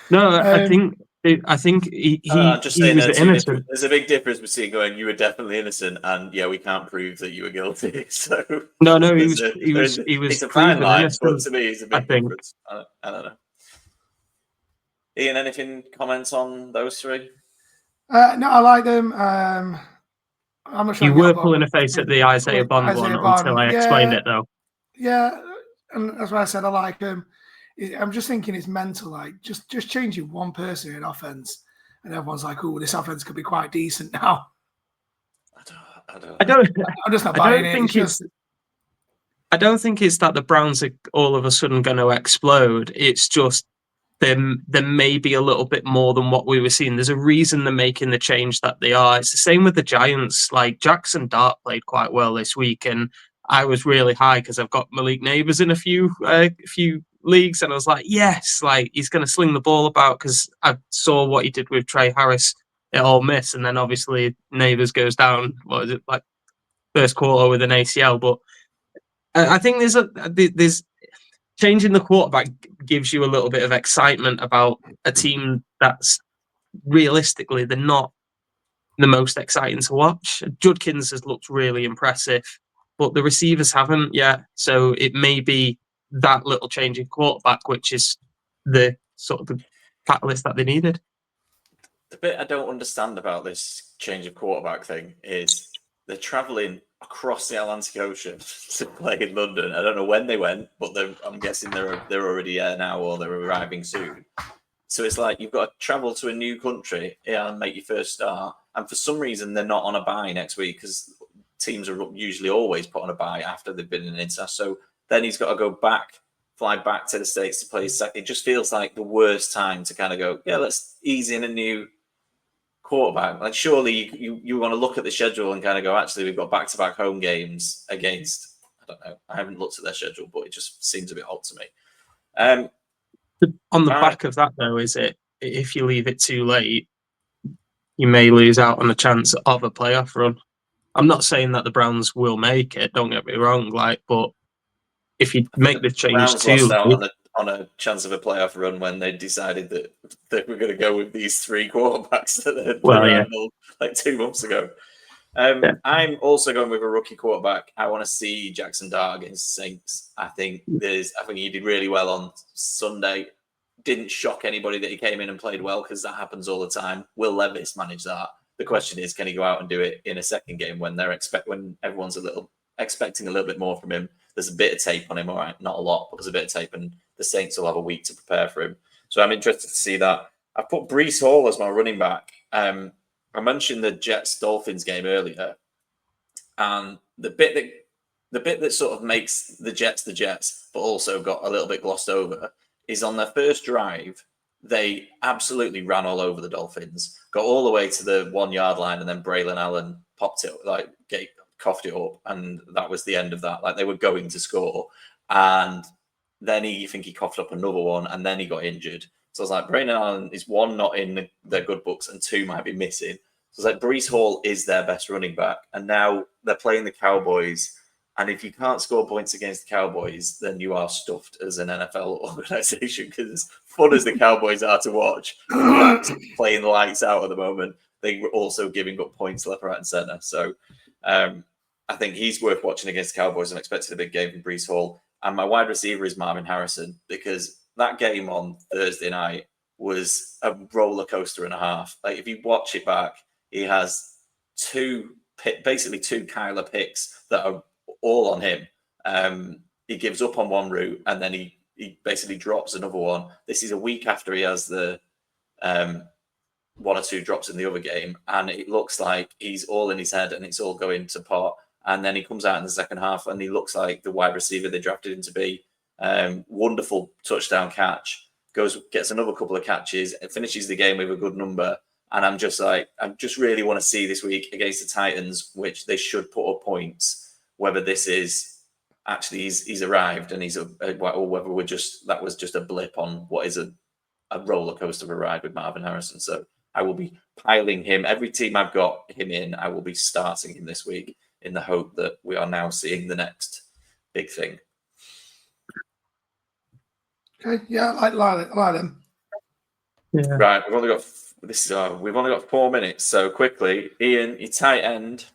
B: No, I think he
A: just saying
B: was
A: there's
B: innocent.
A: there's a big difference between going, you were definitely innocent, and yeah, we can't prove that you were guilty. So
B: No, he was
A: it's a fine
B: proven
A: line,
B: innocent.
A: but to me, it's a
B: I
A: big
B: think.
A: difference. I don't know. Ian, anything comments on those three?
C: No, I like them. I'm not sure
B: You were pulling a face at the Isaiah Bond one until I explained it, though.
C: Yeah, and that's why I said I like him. I'm just thinking it's mental. Like just changing one person in offense, and everyone's like, "Oh, this offense could be quite decent now."
B: I don't.
C: I'm just not buying it.
B: I don't think it's that the Browns are all of a sudden going to explode. It's just there may be a little bit more than what we were seeing. There's a reason they're making the change that they are. It's the same with the Giants. Like Jackson Dart played quite well this week, and I was really high because I've got Malik Neighbors in a few leagues, and I was like, yes, like he's going to sling the ball about because I saw what he did with Trey Harris at Ole Miss, and then obviously Neighbors goes down. What is it, like first quarter with an ACL? But I think there's changing the quarterback gives you a little bit of excitement about a team that's realistically they're not the most exciting to watch. Judkins has looked really impressive, but the receivers haven't yet. So it may be that little change in quarterback, which is the sort of the catalyst that they needed.
A: The bit I don't understand about this change of quarterback thing is they're traveling across the Atlantic Ocean to play in London. I don't know when they went, but I'm guessing they're already there now or they're arriving soon. So it's like you've got to travel to a new country and make your first start. And for some reason, they're not on a bye next week because teams are usually always put on a bye after they've been in an international. So then he's got to fly back to the States to play his second. It just feels like the worst time to kind of go, yeah, let's ease in a new quarterback. Like surely you want to look at the schedule and kind of go, actually, we've got back-to-back home games against, I don't know, I haven't looked at their schedule, but it just seems a bit odd to me.
B: On the back of that, though, is it if you leave it too late, you may lose out on the chance of a playoff run. I'm not saying that the Browns will make it, don't get me wrong, but if you make the change too late,
A: on a chance of a playoff run when they decided that they were going to go with these three quarterbacks that they had like 2 months ago. I'm also going with a rookie quarterback. I want to see Jackson Dart against Saints. I think he did really well on Sunday. Didn't shock anybody that he came in and played well because that happens all the time. Will Levis manage that? The question is, can he go out and do it in a second game when everyone's expecting a little bit more from him? There's a bit of tape on him, all right, not a lot, but there's a bit of tape, and the Saints will have a week to prepare for him. So I'm interested to see that. I put Breece Hall as my running back. I mentioned the Jets-Dolphins game earlier, and the bit that sort of makes the Jets, but also got a little bit glossed over, is on their first drive, they absolutely ran all over the Dolphins, got all the way to the 1 yard line, and then Braylon Allen popped it, coughed it up, and that was the end of that. Like they were going to score, and then he coughed up another one, and then he got injured. So I was like, Braylon Allen is one, not in their good books, and two might be missing. So it's like Breece Hall is their best running back, and now they're playing the Cowboys. And if you can't score points against the Cowboys, then you are stuffed as an NFL organization. Because as fun as the Cowboys are to watch, playing the lights out at the moment, they were also giving up points left, right, and center. So I think he's worth watching against the Cowboys. I'm expecting a big game from Breece Hall. And my wide receiver is Marvin Harrison, because that game on Thursday night was a roller coaster and a half. Like if you watch it back, he has two basically 2 Kyler picks that are all on him. He gives up on one route and then he basically drops another one. This is a week after he has the 1 or 2 drops in the other game, and it looks like he's all in his head and it's all going to pot. And then he comes out in the second half and he looks like the wide receiver they drafted him to be. Wonderful touchdown catch, gets another couple of catches, and finishes the game with a good number. And I'm just like, I just really want to see this week against the Titans, which they should put up points, whether this is actually he's arrived and or whether that was just a blip on what is a roller coaster of a ride with Marvin Harrison. So I will be piling him. Every team I've got him in, I will be starting him this week in the hope that we are now seeing the next big thing.
C: Okay, yeah, I like them.
B: Yeah.
A: Right, we've only got 4 minutes, so quickly, Ian, your tight end.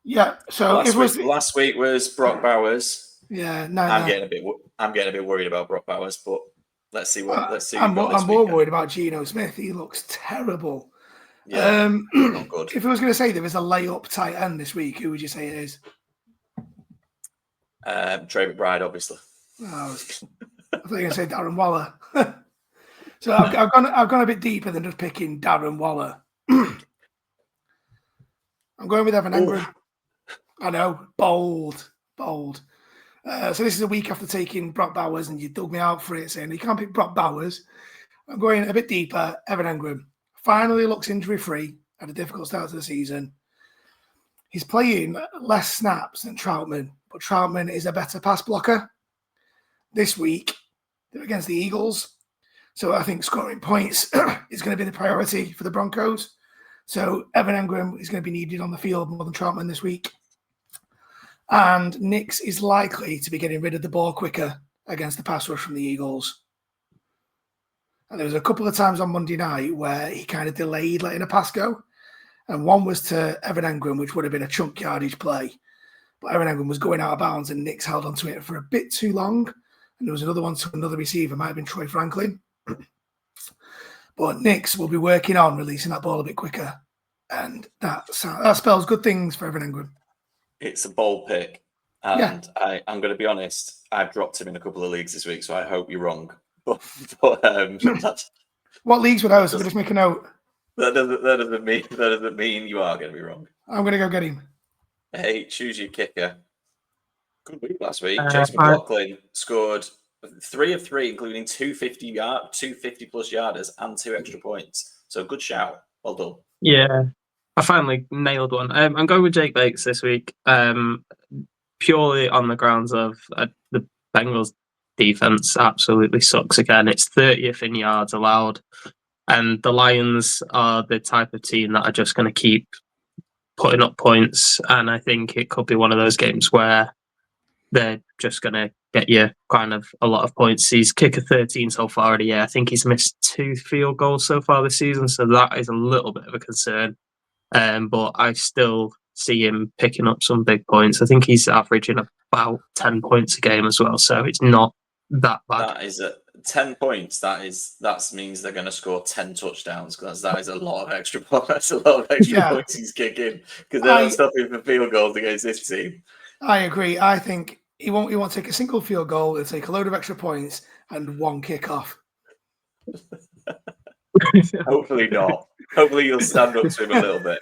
C: Yeah, so
A: last week was Brock Bowers.
C: Yeah, no,
A: I'm getting a bit worried about Brock Bowers, but let's see.
C: I'm more worried about Geno Smith. He looks terrible.
A: Yeah, not good.
C: If I was going to say there was a layup tight end this week, who would you say it is?
A: Trey McBride, obviously.
C: Oh, I thought you were going to say Darren Waller. So I've gone a bit deeper than just picking Darren Waller. I'm going with Evan Engram. I know, bold. So this is a week after taking Brock Bowers, and you dug me out for it, saying you can't pick Brock Bowers. I'm going a bit deeper. Evan Engram finally looks injury-free. Had a difficult start to the season. He's playing less snaps than Troutman, but Troutman is a better pass blocker. This week, they're against the Eagles. So I think scoring points is going to be the priority for the Broncos. So Evan Engram is going to be needed on the field more than Troutman this week. And Nix is likely to be getting rid of the ball quicker against the pass rush from the Eagles. And there was a couple of times on Monday night where he kind of delayed letting a pass go. And one was to Evan Engram, which would have been a chunk yardage play. But Evan Engram was going out of bounds and Nix held onto it for a bit too long. And there was another one to another receiver, might have been Troy Franklin. But Nix will be working on releasing that ball a bit quicker. And that spells good things for Evan Engram.
A: It's a bold pick. And yeah. I'm going to be honest, I've dropped him in a couple of leagues this week, so I hope you're wrong. But
C: what leagues were those? Just make a note.
A: That doesn't mean you are going to be wrong.
C: I'm going to go get him.
A: Hey, choose your kicker. Good week last week. Chase McLaughlin scored 3 of 3, including 250 plus yarders and 2 extra points. So good shout. Well done.
B: Yeah, I finally nailed one. I'm going with Jake Bates this week, purely on the grounds of the Bengals defense absolutely sucks again. It's 30th in yards allowed, and the Lions are the type of team that are just going to keep putting up points. And I think it could be one of those games where they're just going to get you kind of a lot of points. He's kicker 13 so far of the year. I think he's missed 2 field goals so far this season, so that is a little bit of a concern. But I still see him picking up some big points. I think he's averaging about 10 points a game as well, so it's not that bad.
A: That is 10 points. That means they're going to score 10 touchdowns, because that is a lot of extra points. That's a lot of extra points he's kicking, because they're not stopping for field goals against this team. I
C: agree. I think he won't take a single field goal. He'll take a load of extra points and 1 kickoff.
A: Hopefully not. Hopefully you'll stand up to him a little bit.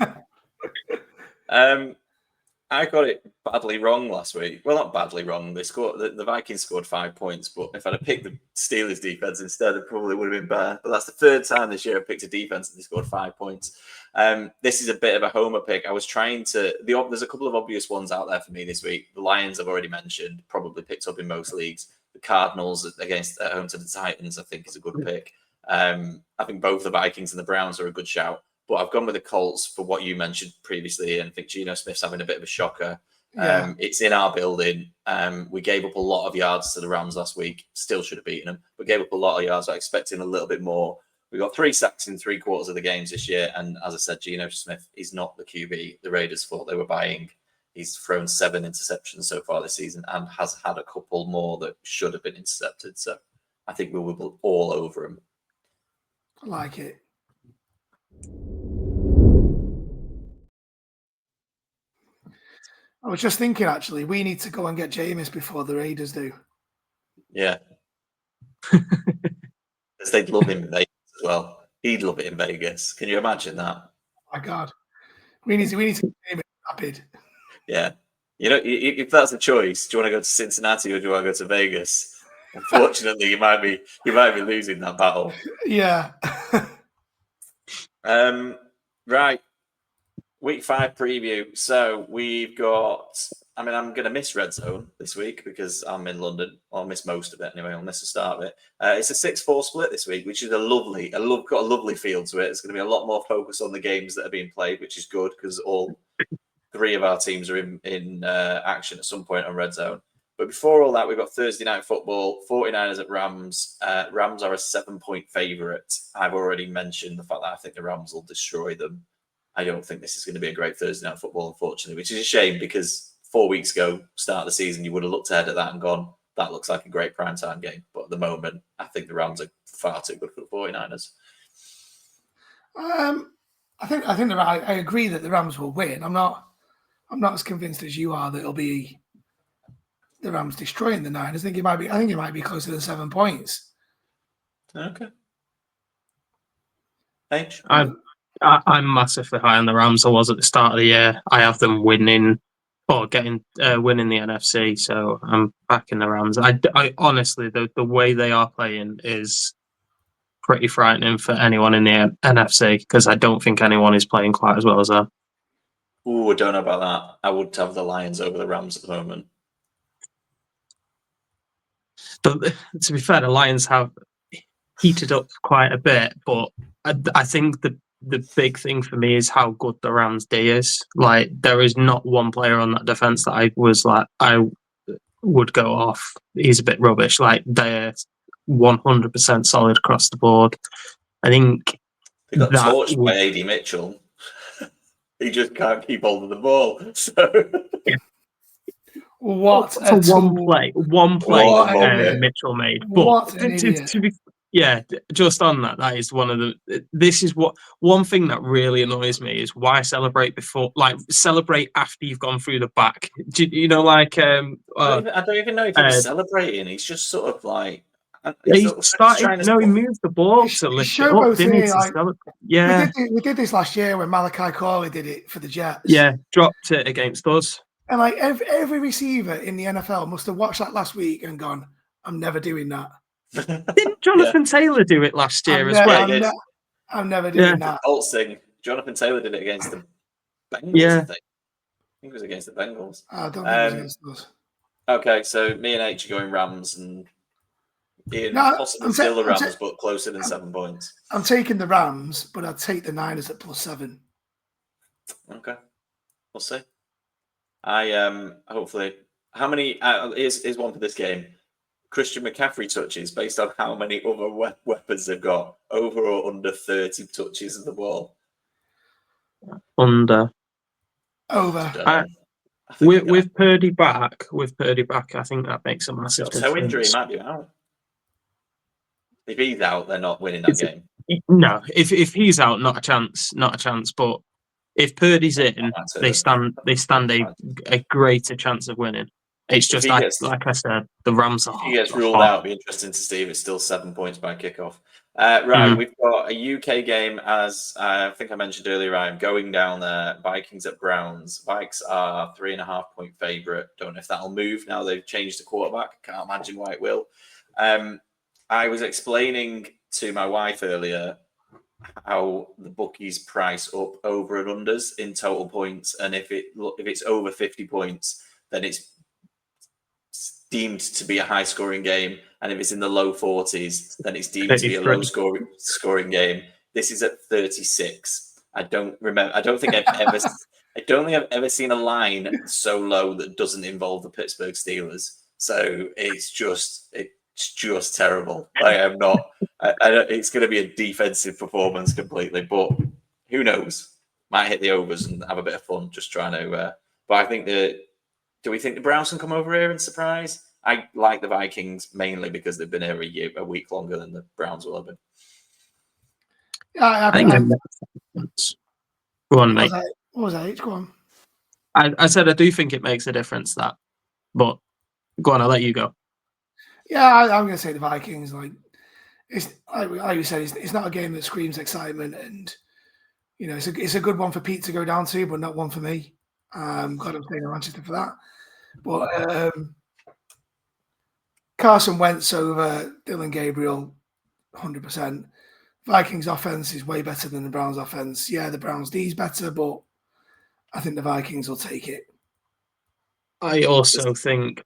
A: I got it badly wrong last week. Well, not badly wrong. The Vikings scored 5 points, but if I'd have picked the Steelers defense instead, it probably would have been better. But that's the 3rd time this year I picked a defense and they scored 5 points. This is a bit of a homer pick. I was trying to. There's a couple of obvious ones out there for me this week. The Lions I've already mentioned, probably picked up in most leagues. The Cardinals at home to the Titans, I think, is a good pick. I think both the Vikings and the Browns are a good shout. But I've gone with the Colts for what you mentioned previously, and I think Geno Smith's having a bit of a shocker. Yeah. It's in our building. We gave up a lot of yards to the Rams last week. Still should have beaten them, but gave up a lot of yards. I'm expecting a little bit more. We got 3 sacks in 3 quarters of the games this year, and as I said, Geno Smith is not the QB the Raiders thought they were buying. He's thrown 7 interceptions so far this season and has had a couple more that should have been intercepted. So I think we will be all over him.
C: I like it. I was just thinking, actually, we need to go and get Jameis before the Raiders do.
A: Yeah. Because they'd love him in Vegas as well. He'd love it in Vegas. Can you imagine that?
C: My God, we need to get Jameis rapid.
A: Yeah. You know, if that's a choice, do you want to go to Cincinnati or do you want to go to Vegas? Unfortunately, you might be losing that battle.
C: Yeah.
A: Right. Week 5 preview. So we've got. I mean, I'm going to miss Red Zone this week because I'm in London. I'll miss most of it anyway. I'll miss the start of it. It's a 6-4 split this week, which is got a lovely feel to it. It's going to be a lot more focus on the games that are being played, which is good because all 3 of our teams are in action at some point on Red Zone. But before all that, we've got Thursday night football, 49ers at Rams. Rams are a 7-point favourite. I've already mentioned the fact that I think the Rams will destroy them. I don't think this is going to be a great Thursday night football, unfortunately, which is a shame because 4 weeks ago, start of the season, you would have looked ahead at that and gone, that looks like a great primetime game. But at the moment, I think the Rams are far too good for the 49ers.
C: I agree that the Rams will win. I'm not as convinced as you are that it'll be the Rams destroying the Niners. I think it might be closer than 7 points.
A: Okay. H?
B: I'm massively high on the Rams. I was at the start of the year. I have them winning or winning the NFC. So I'm backing the Rams. I honestly, the way they are playing is pretty frightening for anyone in the NFC because I don't think anyone is playing quite as well as them.
A: Ooh, I don't know about that. I would have the Lions over the Rams at the moment.
B: But to be fair, the Lions have heated up quite a bit, but I think the big thing for me is how good the Rams D is. Like, there is not one player on that defense that I would go off. He's a bit rubbish. Like, they're 100% solid across the board. I think
A: they got torched by AD Mitchell. He just can't keep hold of the ball. So
C: what
B: for one play Mitchell made.
C: What
B: But
C: an idiot.
B: Just on that is one of the. This is one thing that really annoys me is why celebrate after you've gone through the back. I
A: don't even know if he was celebrating. He's just sort of like.
B: He moved the ball to lift it up, didn't he?
C: We did this last year when Malachi Corley did it for the Jets.
B: Yeah, dropped it against us.
C: And like every receiver in the NFL must have watched that last week and gone, I'm never doing that.
B: Didn't Jonathan Taylor do it last year as well?
C: I'm never doing that.
A: Colts thing. Jonathan Taylor did it against the Bengals,
B: yeah.
A: I think it was against the Bengals.
C: I don't think it was against us.
A: Okay, so me and H are going Rams and Ian possibly still the Rams, but closer than 7 points.
C: I'm taking the Rams, but I'd take the Niners at +7.
A: Okay. We'll see. Hopefully. How many is one for this game? Christian McCaffrey touches based on how many other weapons they've got, over or under 30 touches of the ball?
B: Under.
C: Over.
B: With Purdy back, I think that makes a massive difference.
A: Toe injury might be out. If he's out, they're not winning that game.
B: No, if he's out, not a chance. But if Purdy's in, they stand a greater chance of winning. It's just like I said, the Rams are.
A: If he gets ruled out, it'll be interesting to see if it's still 7 points by kickoff. We've got a UK game, as I think I mentioned earlier. I'm going down there. Vikings at Browns. Vikes are 3.5 point favourite. Don't know if that'll move now they've changed the quarterback. Can't imagine why it will. I was explaining to my wife earlier how the bookies price up over and unders in total points, and if it's over 50 points, then it's deemed to be a high scoring game, and if it's in the low 40s, then it's deemed to be a low scoring game. This is at 36. I don't think I've ever seen a line so low that doesn't involve the Pittsburgh Steelers. So it's just terrible. I'm not. It's going to be a defensive performance completely, but who knows? Might hit the overs and have a bit of fun just trying to. But I think do we think the Browns can come over here and surprise? I like the Vikings mainly because they've been here a week longer than the Browns will have been.
C: Yeah,
B: I think go on, mate.
C: What was that? Go on.
B: I said I do think it makes a difference, that. But go on, I'll let you go.
C: Yeah, I'm going to say the Vikings. Like you said, it's not a game that screams excitement, and it's a good one for Pete to go down to, but not one for me. God, I'm staying in Manchester for that. But Carson Wentz over Dylan Gabriel, 100%. Vikings offense is way better than the Browns offense. Yeah, the Browns D's better, but I think the Vikings will take it.
B: I also think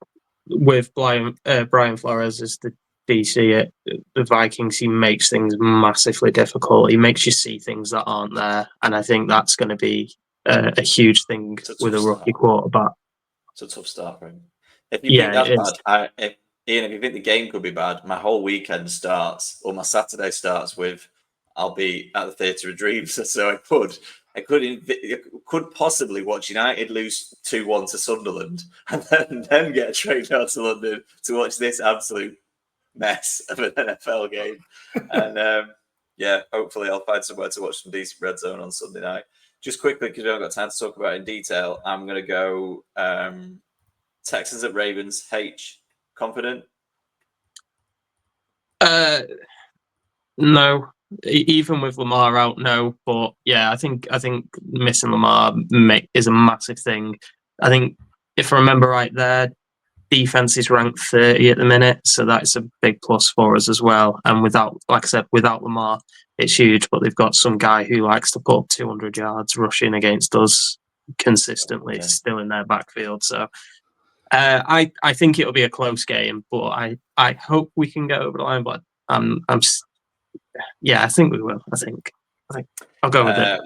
B: with Brian Flores as the DC, the Vikings, he makes things massively difficult. He makes you see things that aren't there, and I think that's going to be a huge thing with a rookie quarterback.
A: It's a tough start for him. If you think that's bad, Ian, if you think the game could be bad, my whole weekend starts, or my Saturday starts with, I'll be at the Theatre of Dreams, so I could possibly watch United lose 2-1 to Sunderland, and then get a train out to London to watch this absolute mess of an NFL game. And hopefully I'll find somewhere to watch some decent Red Zone on Sunday night. Just quickly, because we haven't got time to talk about it in detail, I'm going to go Texans at Ravens. H, confident?
B: No. Even with Lamar out, no. But yeah, I think missing Lamar is a massive thing. I think if I remember right, their defense is ranked 30 at the minute, so that's a big plus for us as well. And without Lamar, it's huge. But they've got some guy who likes to put up 200 yards rushing against us consistently. It's still in their backfield, so I think it'll be a close game. But I hope we can get over the line. But I think we will. I think I'll go with it.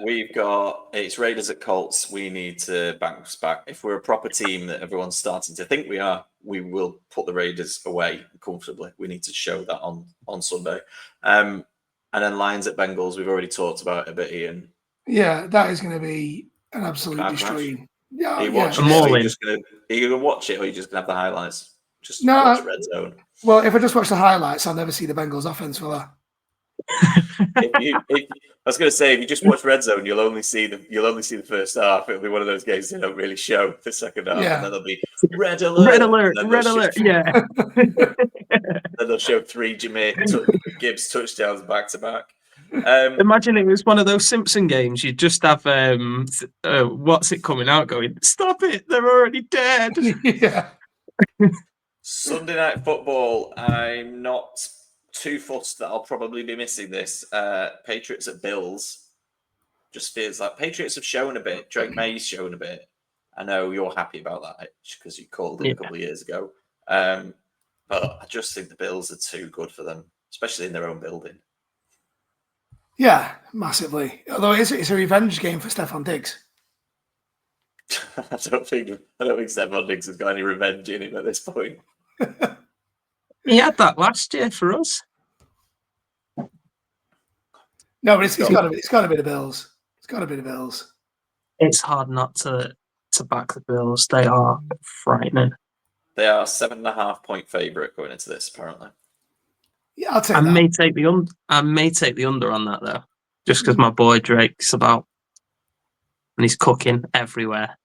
A: It's Raiders at Colts. We need to bounce back. If we're a proper team that everyone's starting to think we are, we will put the Raiders away comfortably. We need to show that on Sunday. And then Lions at Bengals. We've already talked about it a bit, Ian.
C: Yeah, that is going to be an absolute destroy. Yeah,
A: Are you going to watch it, or are you just going to have the highlights? Just watch Red Zone.
C: Well, if I just watch the highlights, I'll never see the Bengals offense for that.
A: I was going to say, if you just watch Red Zone, you'll only see the first half. It'll be one of those games they don't really show the second half, and then there'll be red alert.
B: Yeah.
A: Then they'll show 3 Jameer Gibbs touchdowns back to back.
B: Imagine it was one of those Simpson games. You'd just have what's it coming out going, stop it, they're already dead.
C: Yeah.
A: Sunday Night Football. I'm not too fussed that I'll probably be missing this. Patriots at Bills. Just feels like Patriots have shown a bit. Drake May's shown a bit. I know you're happy about that because you called it a couple of years ago. But I just think the Bills are too good for them, especially in their own building.
C: Yeah, massively. Although it's a revenge game for Stephon Diggs.
A: I don't think Stephon Diggs has got any revenge in him at this point.
B: He had that last year for us.
C: No, but it's got to be the Bills. It's got to be the Bills.
B: It's hard not to back the Bills. They are frightening.
A: They are 7.5 point favorite going into this, apparently.
C: Yeah, I'll take that.
B: I may take the under on that though, just because my boy Drake's about, and he's cooking everywhere.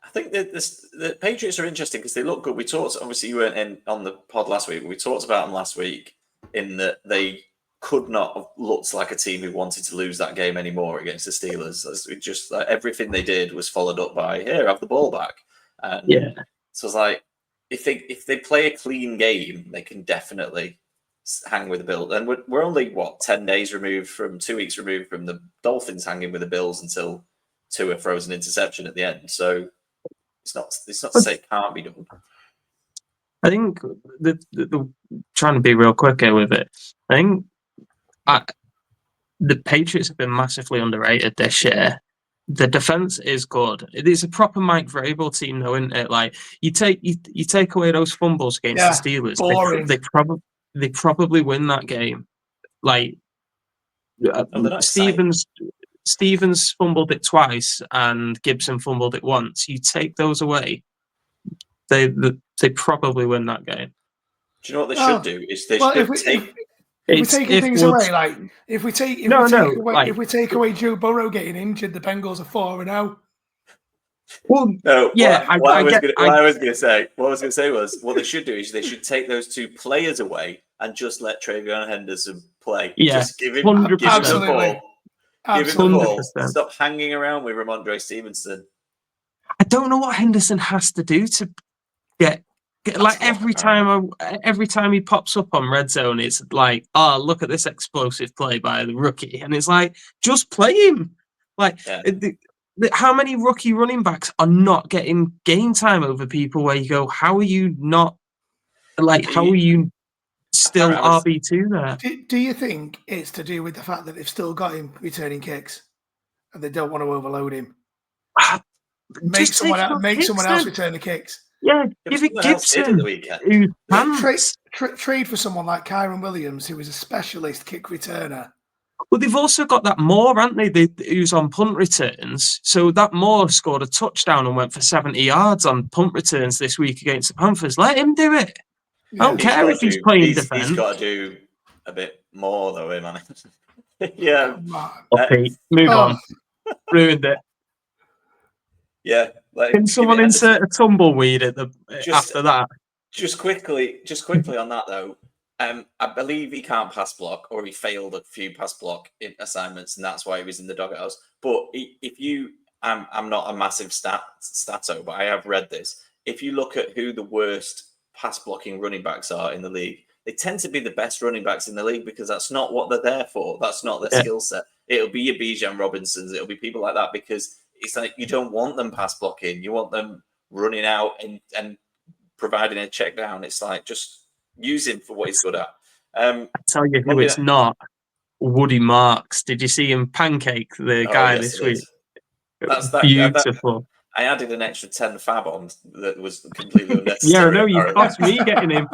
A: I think that the Patriots are interesting because they look good. We talked, obviously, you weren't in on the pod last week. But we talked about them last week in that they could not have looked like a team who wanted to lose that game anymore against the Steelers. It just everything they did was followed up by here, have the ball back. And so it's like if they play a clean game, they can definitely hang with the Bills. And we're only 2 weeks removed from the Dolphins hanging with the Bills until Tua throws an interception at the end. So it's not to say it can't be done.
B: I think the trying to be real quick here with it. I think the Patriots have been massively underrated this year. The defense is good. It is a proper Mike Vrabel team, though, isn't it? Like you take away those fumbles against the Steelers, they probably win that game. Like Stevens fumbled it twice and Gibson fumbled it once. You take those away, they probably win that game.
A: Do you know what they should do? Is they should take.
C: If we're taking things away, like if we take away Joe Burrow getting injured, the Bengals are 4-0.
B: Well,
A: No,
B: yeah,
A: what I was going to say was what they should do is they should take those two players away and just let Travion Henderson play.
B: Yeah,
A: Just give him
B: 100%.
A: the ball. Give him the ball.
B: 100%.
A: Stop hanging around with Ramondre Stevenson.
B: I don't know what Henderson has to do to get like every time he pops up on red zone, it's like, oh, look at this explosive play by the rookie, and it's like, just play him. Like, how many rookie running backs are not getting game time over people where you go, how are you not, like, how are you still RB2 there?
C: Do you think it's to do with the fact that they've still got him returning kicks and they don't want to overload him? Make someone else return the kicks.
B: Yeah, give it Gibson.
C: Trade for someone like Kyron Williams, who is a specialist kick returner.
B: Well, they've also got that Moore, haven't they? Who's on punt returns. So that Moore scored a touchdown and went for 70 yards on punt returns this week against the Panthers. Let him do it. I don't care if he's playing defense.
A: He's got to do a bit more, though, man. Yeah.
B: Okay, move on. Ruined it.
A: Yeah.
B: Can someone insert a tumbleweed after that?
A: Just quickly on that, though. I believe he can't pass block, or he failed a few pass block assignments, and that's why he was in the doghouse. But I'm not a massive stato, but I have read this. If you look at who the worst pass blocking running backs are in the league, they tend to be the best running backs in the league because that's not what they're there for. That's not their skill set. It'll be your Bijan Robinsons. It'll be people like that because it's like you don't want them pass blocking. You want them running out and providing a check down. It's like just use him for what he's good at.
B: I tell you who it's not. Woody Marks. Did you see him pancake the guy this week?
A: That's
B: beautiful.
A: I added an extra 10 fab on that was completely unnecessary.
B: Yeah, I know you cost me getting him.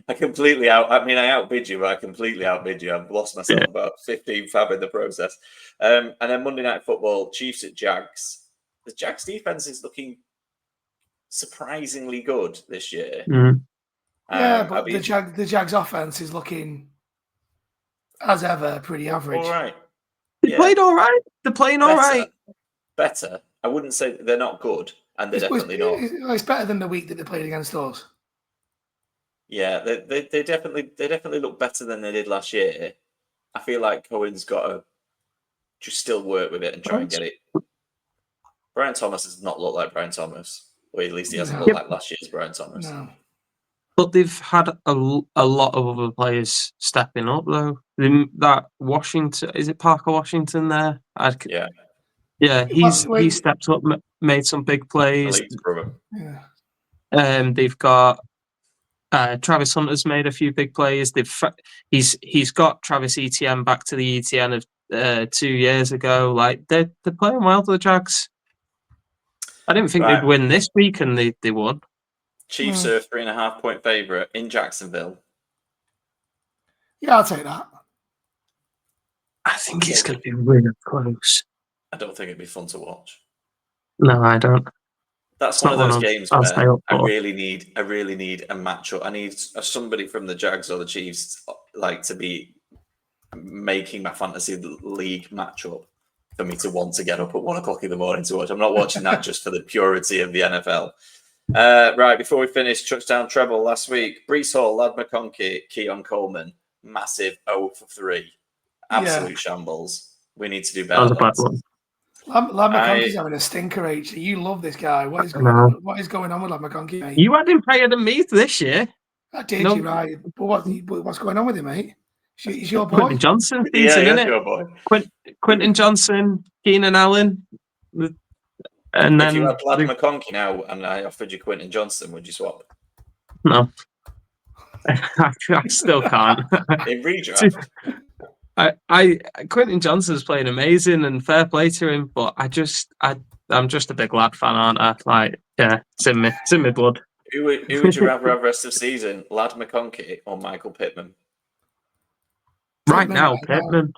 A: I completely outbid you, but I completely outbid you. I've lost myself about 15 fab in the process. And then Monday Night Football, Chiefs at Jags. The Jags defense is looking surprisingly good this year.
C: But the Jags offense is looking, as ever, pretty average.
A: All right.
B: They played all right. They're playing all right.
A: Better. I wouldn't say they're not good, and they're definitely not.
C: It's better than the week that they played against us.
A: Yeah, they definitely look better than they did last year. I feel like Cohen's got to just still work with it and try and get it. Brian Thomas does not look like Brian Thomas, or at least he hasn't looked like last year's Brian Thomas.
C: No.
B: But they've had a lot of other players stepping up, though. That Washington, is it Parker Washington there? Yeah, he stepped up, made some big plays. They've got Travis Hunter's made a few big plays. He's got Travis Etienne back to the Etienne of 2 years ago. Like they're playing well to the Jags. I didn't think they'd win this week, and they won.
A: Chiefs are a 3.5-point favorite in Jacksonville.
C: Yeah, I'll take that.
B: I think it's going to be really close.
A: I don't think it'd be fun to watch.
B: No, I don't.
A: That's one of those games where I really need a matchup. I need somebody from the Jags or the Chiefs like to be making my fantasy league matchup for me to want to get up at 1 o'clock in the morning to watch. I'm not watching that just for the purity of the NFL. Right, before we finish, touchdown treble last week. Breece Hall, Lad McConkey, Keon Coleman, massive 0 for 3. Absolute shambles. We need to do better.
B: That was a bad one.
C: Lad McConkey's having a stinker, H. You love this guy. What is going on with Lad McConkey, mate?
B: You had him higher than me this year.
C: I did, you're right. But what's going on with him, mate? He's your boy.
B: Quentin Johnson, isn't
A: your boy.
B: Quentin Johnson, Keenan Allen. And
A: if you had Lad McConkey now and I offered you Quentin Johnson, would you swap?
B: No. I still can't.
A: In redraft?
B: Quentin Johnson's playing amazing and fair play to him, but I'm just a big Lad fan, aren't I? Like, yeah, it's in my blood.
A: Who would you rather have rest of season, Lad McConkey or Michael Pittman?
B: Right now, Pittman.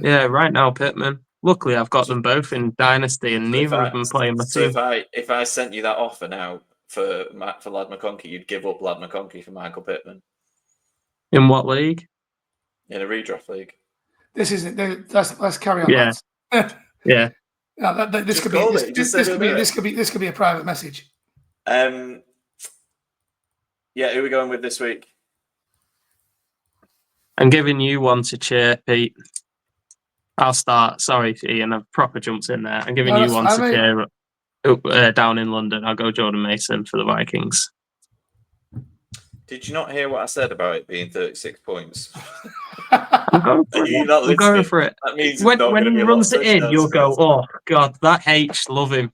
B: Yeah, right now, Pittman. Luckily, I've got them both in Dynasty, and neither of them playing my team.
A: If I sent you that offer now for Lad McConkey, you'd give up Lad McConkey for Michael Pittman.
B: In what league?
A: In a redraft league.
C: This isn't. Let's carry on.
B: Yeah. Yeah.
C: Yeah, this
A: Just
C: could be
A: call
C: this,
A: it. Just
C: this
A: say
C: could be
A: do it.
C: this could be a private message.
A: Yeah, who are we going with this week?
B: I'm giving you one to cheer, Pete. I'll start. Sorry, Ian, I've proper jumped in there. I'm giving
C: No,
B: you
C: that's
B: one
C: fine,
B: to
C: mate.
B: cheer down in London. I'll go Jordan Mason for the Vikings.
A: Did you not hear what I said about it being 36 points?
B: I'm going for
A: Are you
B: it.
A: not
B: I'm going
A: listening?
B: for it.
A: That means
B: When
A: there's not going to
B: he
A: be a lot
B: runs
A: of
B: it in,
A: touchdowns
B: you'll go,
A: scored.
B: oh, God, that H, love him.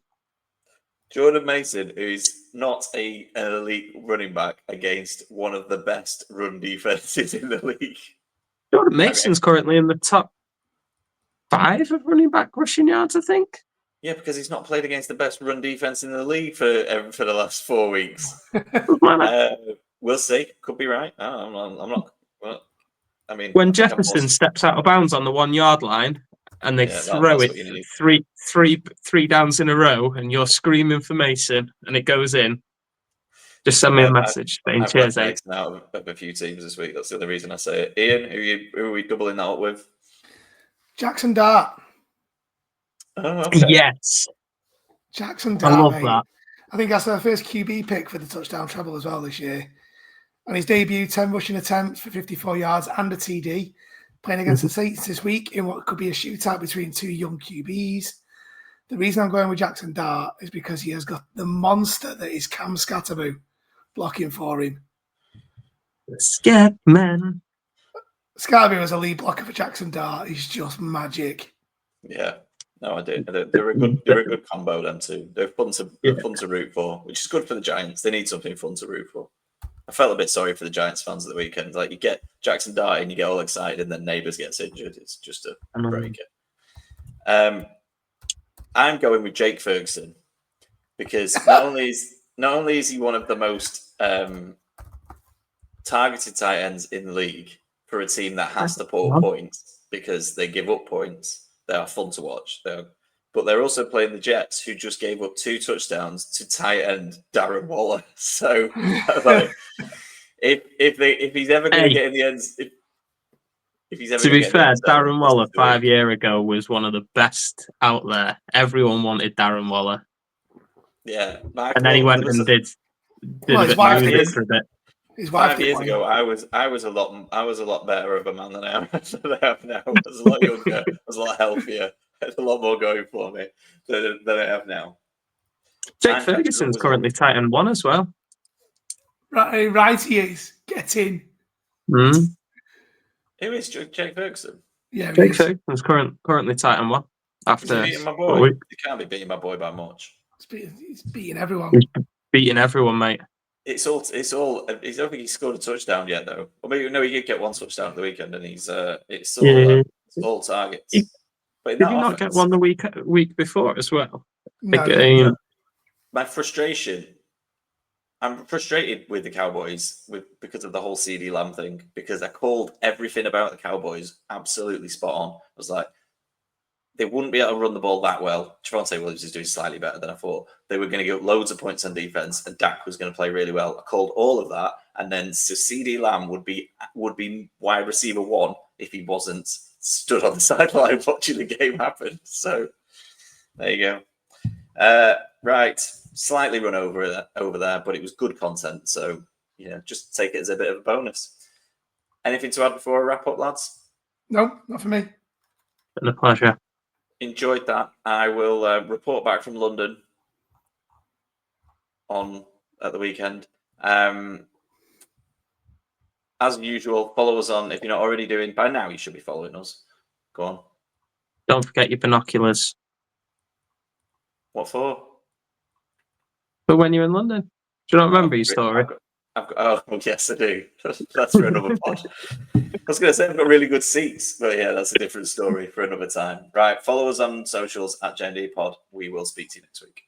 A: Jordan Mason, who's not an elite running back against one of the best run defenses in the league.
B: Jordan Mason's currently in the top 5 of running back rushing yards, I think.
A: Yeah, because he's not played against the best run defense in the league for the last 4 weeks. We'll see. Could be right. I'm not. Well, I mean,
B: When Jefferson steps out of bounds on the 1 yard line and they throw it three downs in a row, and you're screaming for Mason and it goes in, just send me a message saying cheers,
A: I've Mason out of a few teams this week. That's the other reason I say it. Ian, who are we doubling that up with?
C: Jackson Dart.
A: Oh, okay.
B: Yes.
C: Jackson Dart.
B: I love
C: mate.
B: that.
C: I think that's their first QB pick for the touchdown treble as well this year. And his debut, 10 rushing attempts for 54 yards and a TD, playing against the Saints this week in what could be a shootout between 2 young QBs. The reason I'm going with Jackson Dart is because he has got the monster that is Cam Scatterbo blocking for him.
B: Scat man.
C: Scatterbo is a lead blocker for Jackson Dart. He's just magic.
A: Yeah. No, I do. They're a good combo, them two. They're fun to root for, which is good for the Giants. They need something fun to root for. I felt a bit sorry for the Giants fans at the weekend. Like, you get Jackson Dart and you get all excited, and then Neighbours gets injured. It's just a break it. I'm going with Jake Ferguson because not only is he one of the most targeted tight ends in the league for a team that has to put up points because they give up points. They are fun to watch. But they're also playing the Jets, who just gave up 2 touchdowns to tight end Darren Waller. So, like, if he's ever going to get in the ends, if he's ever
B: to be fair, Darren Waller 5
A: years
B: ago was one of the best out there. Everyone wanted Darren Waller.
A: Yeah,
B: and then he went and did a bit of music for a bit.
C: His wife
A: 5 years ago, I was a lot better of a man than I am now. I was a lot younger. I was a lot healthier. I had a lot more going for me than I have now.
B: Jake Ferguson's currently tight end 1 as well.
C: Right, he is. Get in.
A: Who is Jake Ferguson?
C: Yeah,
B: Jake Ferguson's currently tight end 1. After
A: he's beating my boy. He can't be beating my boy by much.
C: He's beating everyone.
B: He's beating everyone, mate.
A: I don't think he's scored a touchdown yet, though. Or maybe no, he did get 1 touchdown at the weekend, and it's all targets. But
B: did he not get one the week before as well?
C: No.
A: My frustration. I'm frustrated with the Cowboys because of the whole CD Lamb thing, because I called everything about the Cowboys absolutely spot on. I was like, they wouldn't be able to run the ball that well. Javonte Williams is doing slightly better than I thought. They were going to get loads of points on defense, and Dak was going to play really well. I called all of that, and then so CD Lamb would be wide receiver 1 if he wasn't stood on the sideline watching the game happen. So there you go. Right, slightly run over there, but it was good content. So just take it as a bit of a bonus. Anything to add before I wrap up, lads?
C: No, not for me.
B: Been a pleasure.
A: Enjoyed that. I will report back from London at the weekend. As usual, follow us on. If you're not already doing, by now you should be following us. Go on.
B: Don't forget your binoculars.
A: What for?
B: But when you're in London, do you not remember your story?
A: Yes, I do. That's for another pod. I was going to say I've got really good seats, but yeah, that's a different story for another time. Right, follow us on socials at JND Pod. We will speak to you next week.